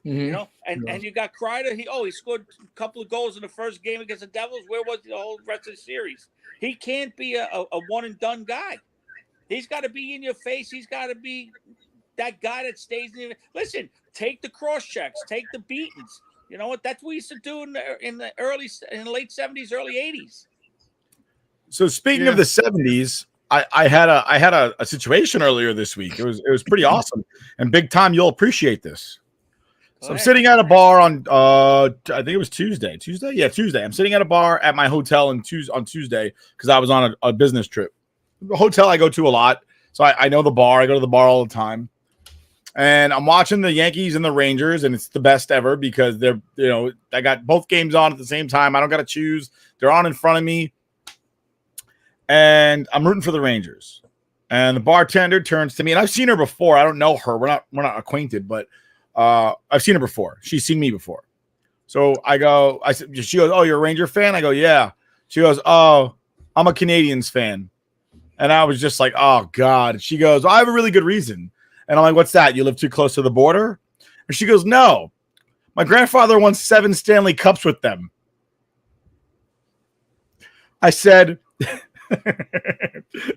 and you got Kreider. He scored a couple of goals in the first game against the Devils. Where was the whole rest of the series? He can't be a one-and-done guy. He's got to be in your face. He's got to be that guy that stays in your. Listen, take the cross-checks, take the beatings. You know what? That's what we used to do in the late 70s, early 80s. So speaking of the 70s, I had a situation earlier this week. It was pretty awesome, and big time. You'll appreciate this. So I'm sitting at a bar on I think it was Tuesday. Tuesday. I'm sitting at a bar at my hotel on Tuesday because I was on a business trip. a hotel I go to a lot, so I know the bar. I go to the bar all the time, and I'm watching the Yankees and the Rangers, and it's the best ever because they're, I got both games on at the same time. I don't got to choose; they're on in front of me, and I'm rooting for the Rangers. And the bartender turns to me, and I've seen her before. I don't know her; we're not acquainted, but I've seen her before. She's seen me before. So she goes, "Oh, you're a Ranger fan?" I go, "Yeah." She goes, "Oh, I'm a Canadians fan." And I was just like, "Oh God." She goes, "I have a really good reason." And I'm like, "What's that? You live too close to the border?" And she goes, "No, my grandfather won 7 Stanley Cups with them." I said,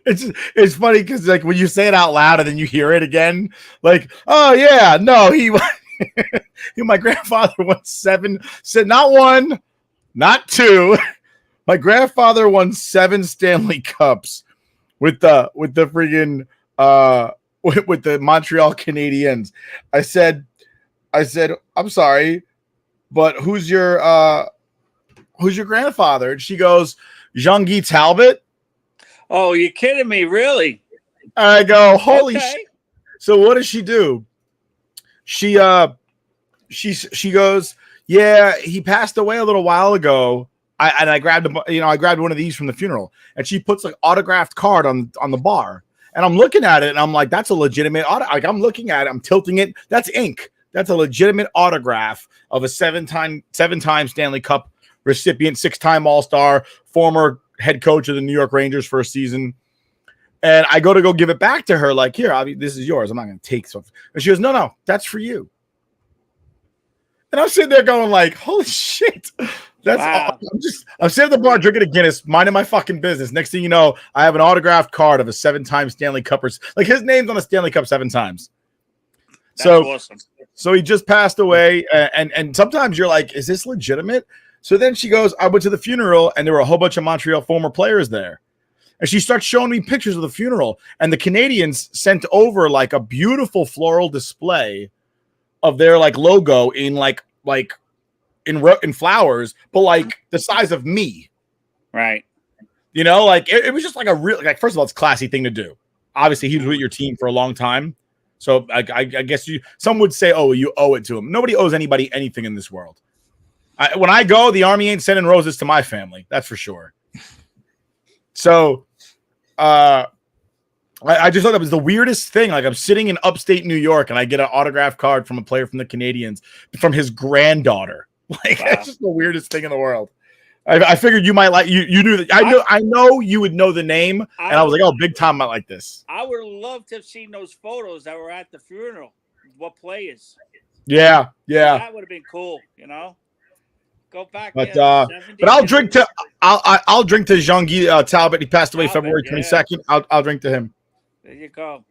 it's funny because like when you say it out loud and then you hear it again, like, "Oh yeah, no, my grandfather won 7, said not 1, not 2. My grandfather won 7 Stanley Cups with the friggin' with the Montreal Canadiens." I said, "I'm sorry, but who's your grandfather?" And she goes, "Jean-Guy Talbot." Oh, you're kidding me, really? I go, "Holy Okay. shit." So what does she do? She goes, "Yeah, he passed away a little while ago." I grabbed one of these from the funeral, and she puts like autographed card on the bar, and I'm looking at it, and I'm like, "That's a legitimate like I'm looking at it, I'm tilting it. That's ink. That's a legitimate autograph of a 7-time Stanley Cup recipient, 6-time All-Star, former head coach of the New York Rangers for a season." And I go give it back to her, like, "Here, this is yours. I'm not going to take something." And she goes, "No, that's for you." And I'm sitting there going like, "Holy shit." That's Wow. I'm sitting at the bar drinking a Guinness, minding my fucking business. Next thing you know, I have an autographed card of a 7-time Stanley Cuppers. Like his name's on a Stanley Cup 7 times. That's awesome. So he just passed away. And sometimes you're like, "Is this legitimate?" So then she goes, "I went to the funeral and there were a whole bunch of Montreal former players there." And she starts showing me pictures of the funeral. And the Canadians sent over like a beautiful floral display of their like logo in in flowers, but like the size of me. Right. Like it was just like a real, like, first of all, it's a classy thing to do. Obviously, he was with your team for a long time. So I guess some would say, "Oh, you owe it to him." Nobody owes anybody anything in this world. When I go, the Army ain't sending roses to my family. That's for sure. So I just thought that was the weirdest thing. Like I'm sitting in upstate New York and I get an autograph card from a player from the Canadians from his granddaughter. Like, wow. That's just the weirdest thing in the world. I figured you might like you knew that. I know you would know the name, and I was like, "Oh, Big Tom might like this." I would have loved to have seen those photos that were at the funeral. What players? Yeah. That would have been cool, Go back. But I'll drink to Jean-Guy Talbot. He passed away February 22nd. I'll drink to him. There you go.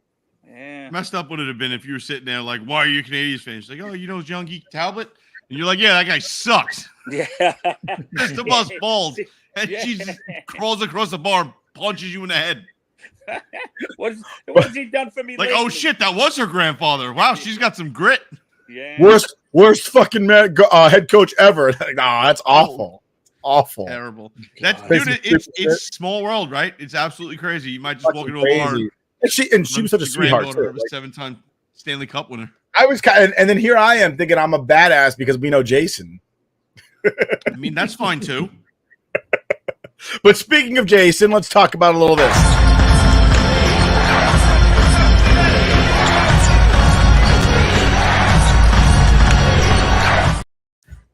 Yeah. Messed up would it have been if you were sitting there like, "Why are you Canadians fans?" Like, "Oh, you know Jean-Guy Talbot?" And you're like, "Yeah, that guy sucks." Yeah. That's the bus balls. And she just crawls across the bar, punches you in the head. What's he done for me? Like, lately? "Oh shit, that was her grandfather. Wow, she's got some grit." Yeah. Worst fucking head coach ever. Like, that's awful. Awful. Terrible. That's dude, it's small world, right? It's absolutely crazy. You might just walk into a bar. And she was such a sweetheart too. Of a 7-time Stanley Cup winner. I was and then here I am thinking I'm a badass because we know Jason. I mean, that's fine too. But speaking of Jason, let's talk about a little this.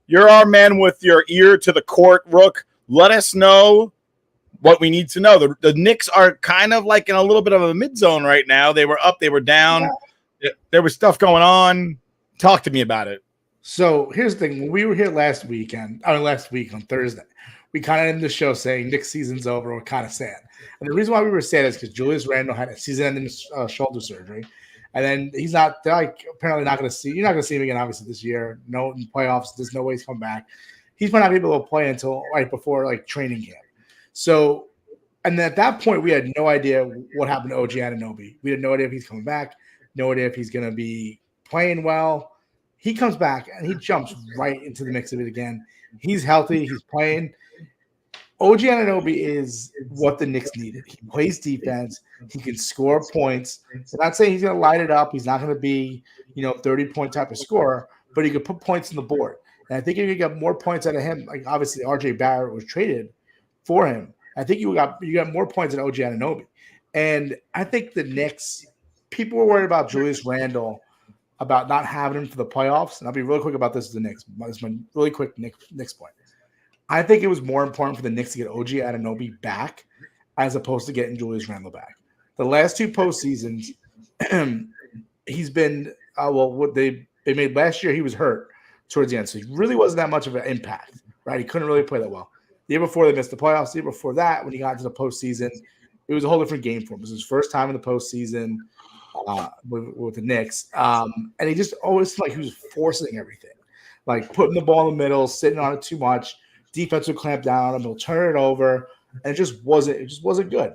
You're our man with your ear to the court, Rook. Let us know what we need to know. The Knicks are kind of like in a little bit of a mid zone right now. They were up, they were down. Yeah. There was stuff going on. Talk to me about it. So here's the thing. When we were here last week on Thursday, we kind of ended the show saying Knicks season's over. We're kind of sad. And the reason why we were sad is because Julius Randle had a season-ending shoulder surgery. And then he's not, apparently not going to see, you're not going to see him again, obviously, this year. No, in playoffs, there's no way he's coming back. He's probably not able to play until right before training camp. So, and then at that point, we had no idea what happened to OG Anunoby. We had no idea if he's coming back, no idea if he's going to be playing well. He comes back and he jumps right into the mix of it again. He's healthy. He's playing. OG Anunoby is what the Knicks needed. He plays defense. He can score points. I'm not saying he's going to light it up. He's not going to be, 30-point type of scorer, but he could put points on the board. And I think if you get more points out of him, like obviously RJ Barrett was traded for him. I think you got more points than OG Anunoby. And I think the Knicks, people were worried about Julius Randle, about not having him for the playoffs. And I'll be really quick about this. The Knicks. This is my really quick Knicks point. I think it was more important for the Knicks to get OG Anunoby back as opposed to getting Julius Randle back. The last two postseasons, he's been what they made last year. He was hurt towards the end, so he really wasn't that much of an impact, right? He couldn't really play that well. The year before, they missed the playoffs. The year before that, when he got into the postseason, it was a whole different game for him. It was his first time in the postseason with the Knicks, and he just always seemed like he was forcing everything, like putting the ball in the middle, sitting on it too much. Defense would clamp down on him. He'll turn it over, and it just wasn't good.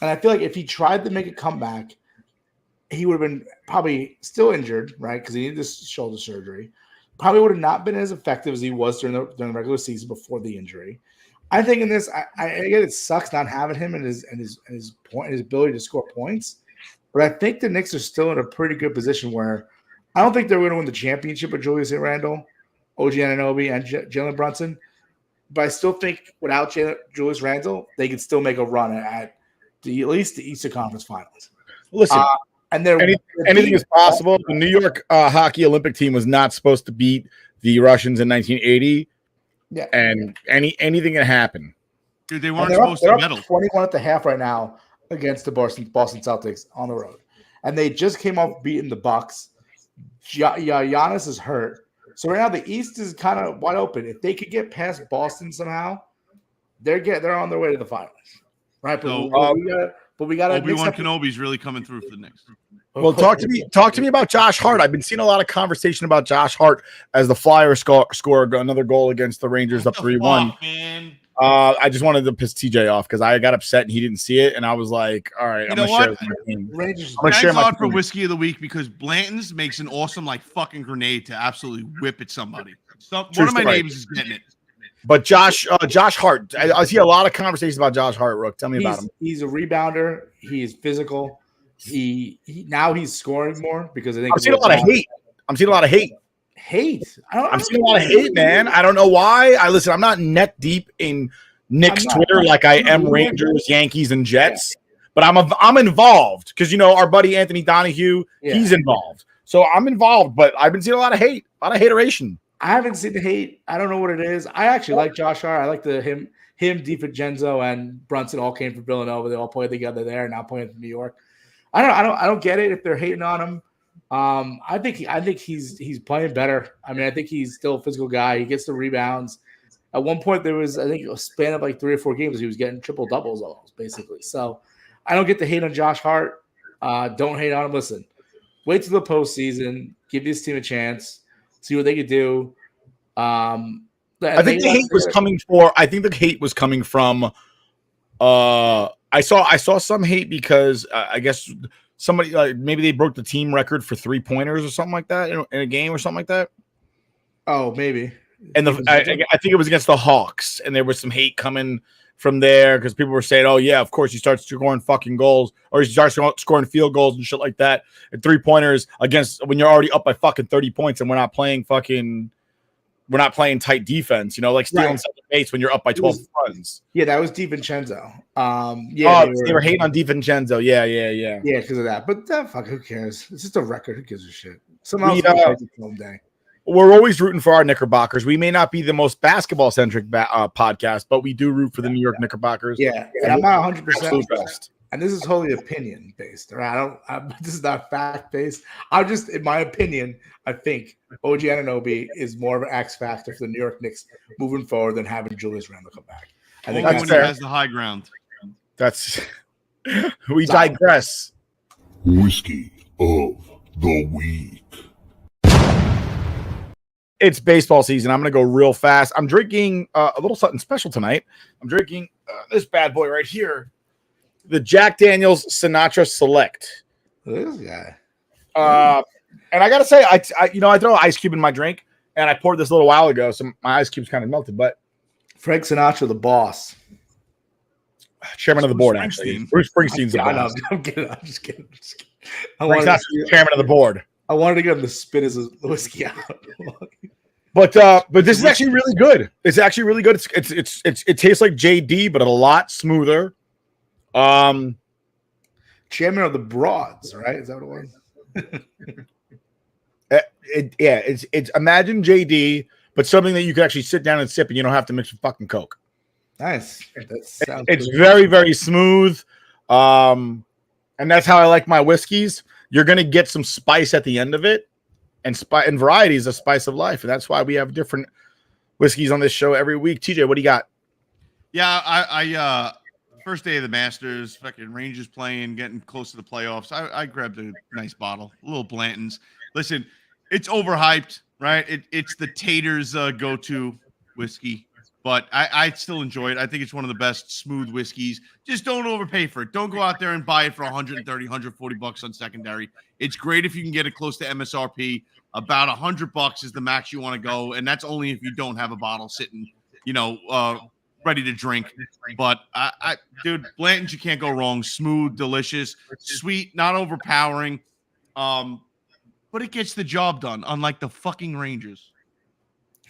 And I feel like if he tried to make a comeback, he would have been probably still injured, right? Because he needed this shoulder surgery. Probably would have not been as effective as he was during the regular season before the injury. I think in this, I get it sucks not having him and his ability to score points, but I think the Knicks are still in a pretty good position where I don't think they're going to win the championship with Julius Randle, OG Anunoby, and Jalen Brunson. But I still think without Julius Randle, they could still make a run at least the Eastern Conference Finals. Listen, and anything is possible. The New York hockey Olympic team was not supposed to beat the Russians in 1980. Yeah, and anything can happen. Dude, they weren't supposed to medal. 21 at the half right now against the Boston Celtics on the road, and they just came off beating the Bucks. Giannis is hurt. So right now the East is kind of wide open. If they could get past Boston somehow, they're on their way to the finals, right? But we got Obi-Wan Kenobi's really coming through for the Knicks. Well, talk to me about Josh Hart. I've been seeing a lot of conversation about Josh Hart as the Flyers scored another goal against the Rangers up 3-1. I just wanted to piss TJ off because I got upset and he didn't see it, and I was like, "All right, I'm gonna share my team." I'm share my for whiskey of the week because Blanton's makes an awesome fucking grenade to absolutely whip at somebody. So one of my neighbors is getting it. But Josh Hart, I see a lot of conversations about Josh Hart. Rook, tell me about him. He's a rebounder. He is physical. Now he's scoring more because I think I'm seeing a lot of hate. I'm seeing a lot of hate. I'm seeing a lot of hate, man. I don't know why. I'm not neck deep in Knicks Twitter like I am Rangers, Yankees, and Jets. But I'm involved because our buddy Anthony Donahue, he's involved. So I'm involved, but I've been seeing a lot of hate, a lot of hateration. I haven't seen the hate. I don't know what it is. I actually like Josh Hart. I like him, DiFrancesco, and Brunson all came from Villanova. They all played together there, now playing for New York. I don't get it if they're hating on him. I think he's playing better. I mean, I think he's still a physical guy. He gets the rebounds. At one point, there was, I think, a span of 3 or 4 games. He was getting triple doubles almost, basically. So I don't get the hate on Josh Hart. Don't hate on him. Listen, wait till the postseason. Give this team a chance. See what they could do. I think the hate was coming from. I saw some hate because I guess somebody maybe they broke the team record for 3-pointers or something like that in a game or something like that. Oh, maybe. And I think it was against the Hawks, and there was some hate coming from there because people were saying, "Oh yeah, of course you start scoring fucking goals, or you start scoring field goals and shit like that, and 3-pointers against when you're already up by fucking 30 points, and we're not playing tight defense, like stealing second base when you're up by 12 runs." Yeah, that was DiVincenzo. They were hating on DiVincenzo. Yeah. Yeah, because of that. But fuck, who cares? It's just a record. Who gives a shit? Someone else film day. We're always rooting for our Knickerbockers. We may not be the most basketball-centric podcast, but we do root for the New York Knickerbockers. Yeah, and I'm not 100% best. And this is wholly opinion-based. Right? This is not fact-based. I'm just, in my opinion, I think OG Anunoby is more of an X factor for the New York Knicks moving forward than having Julius Randle come back. I think that's fair. He has the high ground. That's we digress. Whiskey of the week. It's baseball season. I'm going to go real fast. I'm drinking a little something special tonight. I'm drinking this bad boy right here, the Jack Daniel's Sinatra Select. This guy. And I got to say, I throw an ice cube in my drink, and I poured this a little while ago, so my ice cube's kind of melted. But Frank Sinatra, the boss. Chairman of the board, actually. Bruce Springsteen's the boss. I'm kidding. I'm just kidding. Frank's not chairman of the board. I wanted to get him to spit his whiskey out. But this is actually really good. It's actually really good. It tastes like JD, but a lot smoother. Chairman of the broads, right? Is that what it was? It's imagine JD, but something that you can actually sit down and sip, and you don't have to mix with fucking Coke. Nice. It's very, very smooth. And that's how I like my whiskeys. You're gonna get some spice at the end of it, and variety is a spice of life, and that's why we have different whiskeys on this show every week. TJ, what do you got? Yeah, I first day of the Masters, fucking Rangers playing, getting close to the playoffs. I grabbed a nice bottle, a little Blanton's. Listen, it's overhyped, right? It's the Taters go-to whiskey, but I still enjoy it. I think it's one of the best smooth whiskeys. Just don't overpay for it. Don't go out there and buy it for 130, 140 bucks on secondary. It's great if you can get it close to MSRP. About $100 is the max you want to go, and that's only if you don't have a bottle sitting, ready to drink. But dude, Blanton's, you can't go wrong. Smooth, delicious, sweet, not overpowering. But it gets the job done, unlike the fucking Rangers.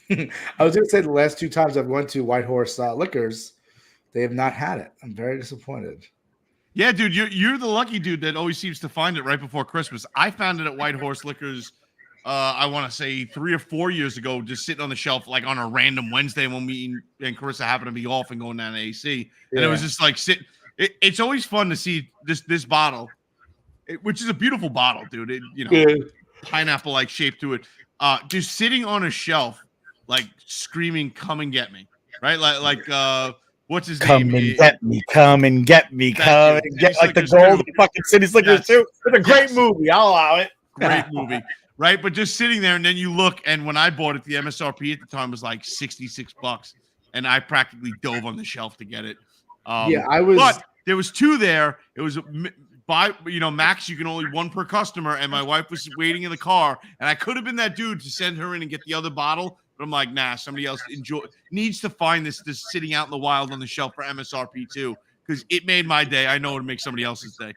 I was going to say the last 2 times I've went to White Horse Liquors, they have not had it. I'm very disappointed. Yeah, dude, you're the lucky dude that always seems to find it right before Christmas. I found it at White Horse Liquors, I want to say 3 or 4 years ago, just sitting on the shelf like on a random Wednesday when me and Carissa happened to be off and going down to AC. And it was just like sitting. It's always fun to see this bottle, which is a beautiful bottle, dude. Pineapple-like shape to it. Just sitting on a shelf, like screaming, "Come and get me!" Right? Like what's his name? Come and get me, like the gold fucking City Slickers too. It's a great movie. I'll allow it. Great movie, right? But just sitting there, and then you look, and when I bought it, the MSRP at the time was like $66, and I practically dove on the shelf to get it. I was. But there was 2 there. It was max. You can only 1 per customer, and my wife was waiting in the car, and I could have been that dude to send her in and get the other bottle. But I'm like, nah, somebody else needs to find this sitting out in the wild on the shelf for MSRP too, because it made my day. I know it'll make somebody else's day.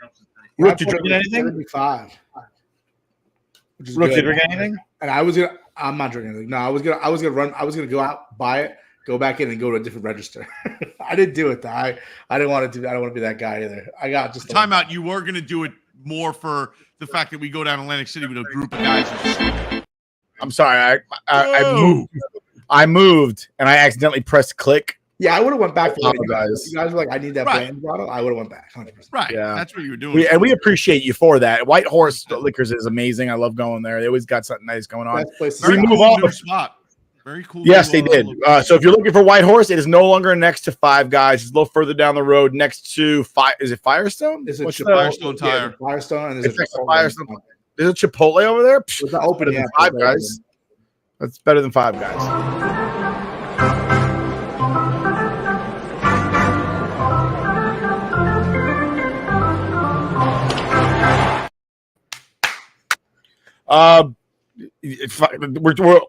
Rook, you drinking anything? 75. Rook, you drinking anything? And I'm not drinking anything. No, I was gonna go out, buy it, go back in, and go to a different register. I didn't do it though. I didn't want to do. I don't want to be that guy either. I got just timeout. You were gonna do it more for the fact that we go down Atlantic City with a group of guys. I'm sorry. I moved and I accidentally pressed click. Yeah, I would have went back. You guys were like, I need that brand bottle. I would have went back. 100%. Right. Yeah, that's what you were doing. And we appreciate you for that. White Horse Liquors is amazing. I love going there. They always got something nice going on. Very cool spot. Very cool. Yes, they did. So if you're looking for White Horse, it is no longer next to Five Guys. It's a little further down the road, next to Is it Firestone? Is it Firestone Tire? Yeah, Firestone, and there's a Firestone. There's a Chipotle over there. It's not open yet. Five Guys. That's better than Five Guys.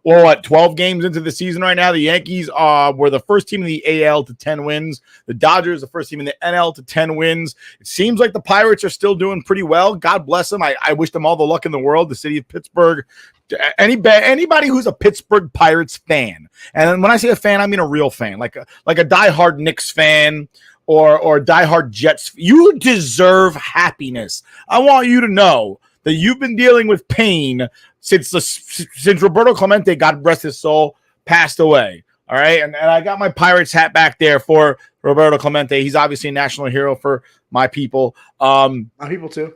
We're at 12 games into the season right now. The Yankees were the first team in the AL to 10 wins. The Dodgers, the first team in the NL to 10 wins. It seems like the Pirates are still doing pretty well. God bless them. I wish them all the luck in the world. The city of Pittsburgh. Anybody who's a Pittsburgh Pirates fan, and when I say a fan, I mean a real fan, like a diehard Knicks fan or diehard Jets. You deserve happiness. I want you to know that you've been dealing with pain since Roberto Clemente, God rest his soul, passed away. All right. And I got my Pirates hat back there for Roberto Clemente. He's obviously a national hero for my people. My people too.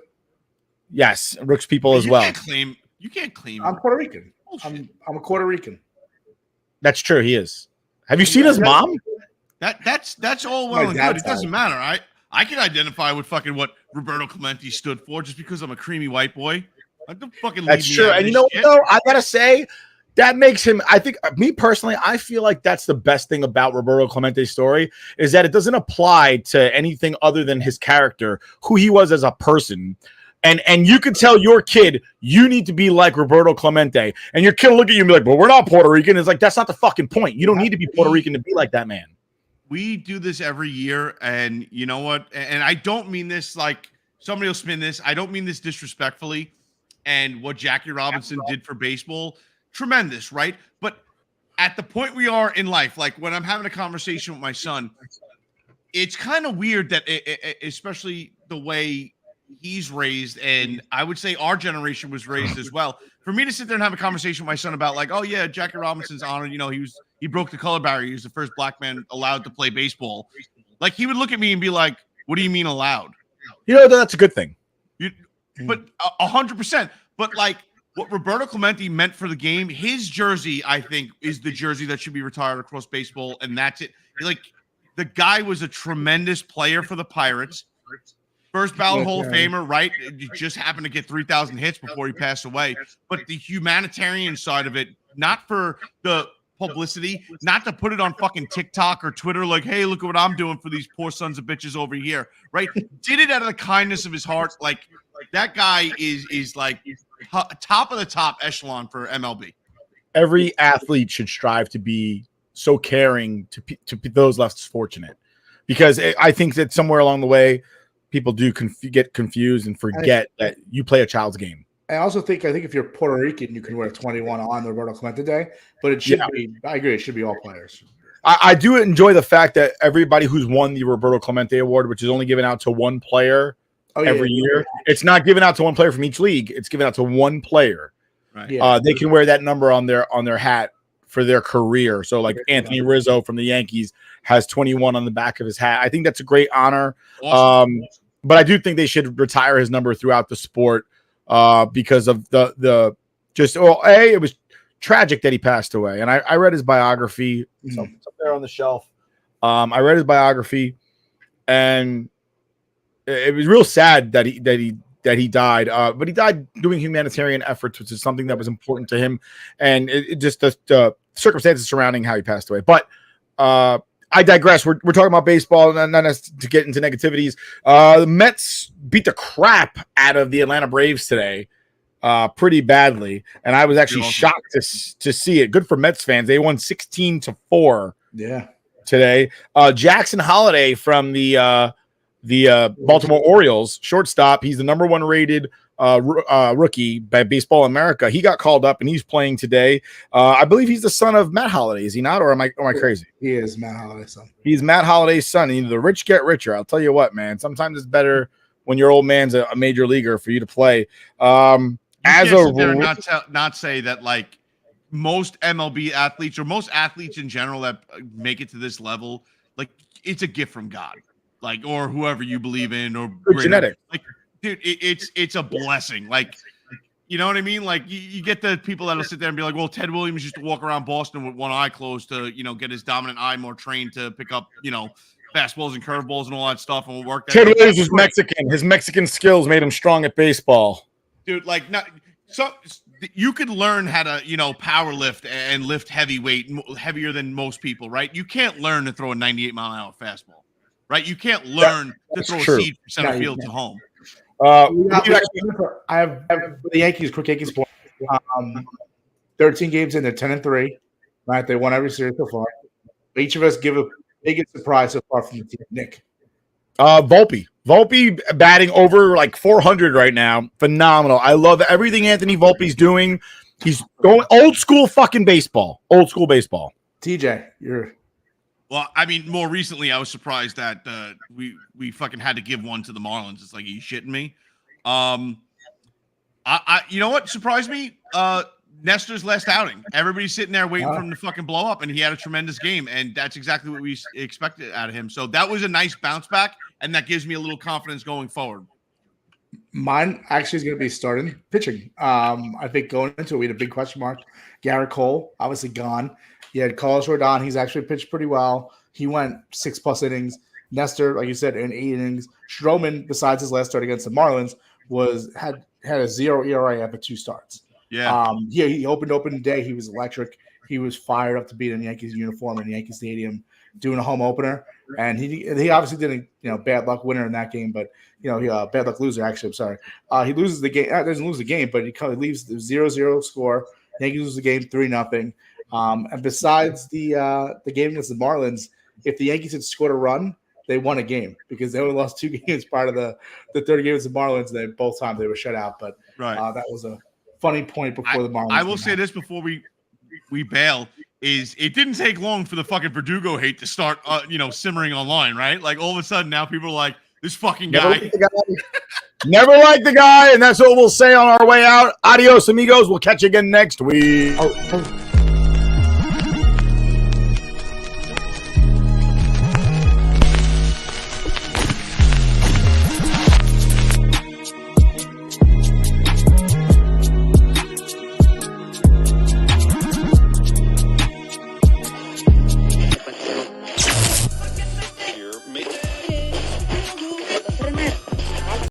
Yes. Rook's people as well. You can't claim. I'm Puerto Rican. I'm a Puerto Rican. That's true. He is. Have you seen his mom? That's all well and good. It doesn't matter. I can identify with fucking what Roberto Clemente stood for just because I'm a creamy white boy. That's true. And you know what, though? I got to say, that makes him, I think, me personally, I feel like that's the best thing about Roberto Clemente's story is that it doesn't apply to anything other than his character, who he was as a person. And you can tell your kid, you need to be like Roberto Clemente. And your kid will look at you and be like, well, we're not Puerto Rican. It's like, that's not the fucking point. You don't need to be Puerto Rican to be like that man. we do this every year, and you know what? And I don't mean this like somebody will spin this. I don't mean this disrespectfully. And what Jackie Robinson did for baseball, tremendous, right? But at the point we are in life, like when I'm having a conversation with my son, it's kind of weird that, especially the way he's raised, and I would say our generation was raised as well. For me to sit there and have a conversation with my son about like, oh yeah, Jackie Robinson's honored. You know, he broke the color barrier. He was the first black man allowed to play baseball. Like he would look at me and be like, "What do you mean allowed?" You know, that's a good thing. But 100%. But like what Roberto Clemente meant for the game, his jersey, I think, is the jersey that should be retired across baseball, and that's it. Like the guy was a tremendous player for the Pirates. First ballot Hall of Famer, right? He just happened to get 3,000 hits before he passed away. But the humanitarian side of it, not for the publicity, not to put it on fucking TikTok or Twitter like, hey, look at what I'm doing for these poor sons of bitches over here, right? Did it out of the kindness of his heart. Like that guy is like top of the top echelon for MLB. Every athlete should strive to be so caring to those less fortunate, because I think that somewhere along the way, people do get confused and forget that you play a child's game. I think if you're Puerto Rican, you can wear 21 on the Roberto Clemente Day, but it should be. I agree, it should be all players. I do enjoy the fact that everybody who's won the Roberto Clemente Award, which is only given out to one player every year, it's not given out to one player from each league. It's given out to one player. Right. Yeah. They can wear that number on their hat for their career. So like Anthony Rizzo from the Yankees has 21 on the back of his hat. I think that's a great honor. Awesome. But I do think they should retire his number throughout the sport because of it was tragic that he passed away. And I read his biography. So it's up there on the shelf. I read his biography, and it was real sad that he died. But he died doing humanitarian efforts, which is something that was important to him. And it just the circumstances surrounding how he passed away. But I digress. We're talking about baseball, and not to get into negativities. The Mets beat the crap out of the Atlanta Braves today, pretty badly, and I was actually shocked to see it. Good for Mets fans. They won 16-4. Yeah. Today. Jackson Holliday from the Baltimore Orioles, shortstop. He's the number 1 rated rookie by Baseball America. He got called up and he's playing today. I believe he's the son of Matt Holliday. Is he not, or am I crazy? He is Matt Holliday's son. He's Matt Holliday's son. And the rich get richer. I'll tell you what, man. Sometimes it's better when your old man's a major not say that like most MLB athletes or most athletes in general that make it to this level, like it's a gift from God, like or whoever you believe in, or genetic. Like, dude, it's a blessing. Like, you know what I mean? Like you get the people that'll sit there and be like, well, Ted Williams used to walk around Boston with one eye closed to, get his dominant eye more trained to pick up, fastballs and curveballs and all that stuff, and will work. Ted Williams was Mexican. His Mexican skills made him strong at baseball. Dude, like so you could learn how to, power lift and lift heavy weight, heavier than most people, right? You can't learn to throw a 98-mile-an-hour fastball, right? You can't learn to throw a seed from center field to home. I have the Yankees, quick Yankees play. 13 games in, they're 10-3. Right, they won every series so far. Each of us give a biggest surprise so far from the team. Nick, Volpe batting over like 400 right now. Phenomenal. I love everything Anthony Volpe's doing. He's going old school fucking baseball. Old school baseball. TJ, you're. Well, I mean, more recently, I was surprised that we fucking had to give one to the Marlins. It's like, are you shitting me? I you know what surprised me? Nestor's last outing. Everybody's sitting there waiting for him to fucking blow up, and he had a tremendous game, and that's exactly what we expected out of him. So that was a nice bounce back, and that gives me a little confidence going forward. Mine actually is going to be starting pitching. I think going into it, we had a big question mark. Garrett Cole, obviously gone. You had Carlos Rodon. He's actually pitched pretty well. He went 6+ innings. Nestor, like you said, in 8 innings. Stroman, besides his last start against the Marlins, had a 0 ERA after 2 starts. Yeah. He opened day. He was electric. He was fired up to be in the Yankees uniform in Yankee Stadium doing a home opener. And he obviously didn't, bad luck winner in that game, but bad luck loser, actually. I'm sorry. He loses the game. Doesn't lose the game, but he leaves the 0-0 score. Yankees lose the game 3-0. And besides the game against the Marlins, if the Yankees had scored a run, they won a game because they only lost 2 games part of the third game was the Marlins. And both times they were shut out. But that was a funny point before the Marlins. I will say this before we bail. Is it didn't take long for the fucking Verdugo hate to start, simmering online, right? Like all of a sudden now people are like, this fucking guy. Never liked the guy, and that's what we'll say on our way out. Adios, amigos. We'll catch you again next week.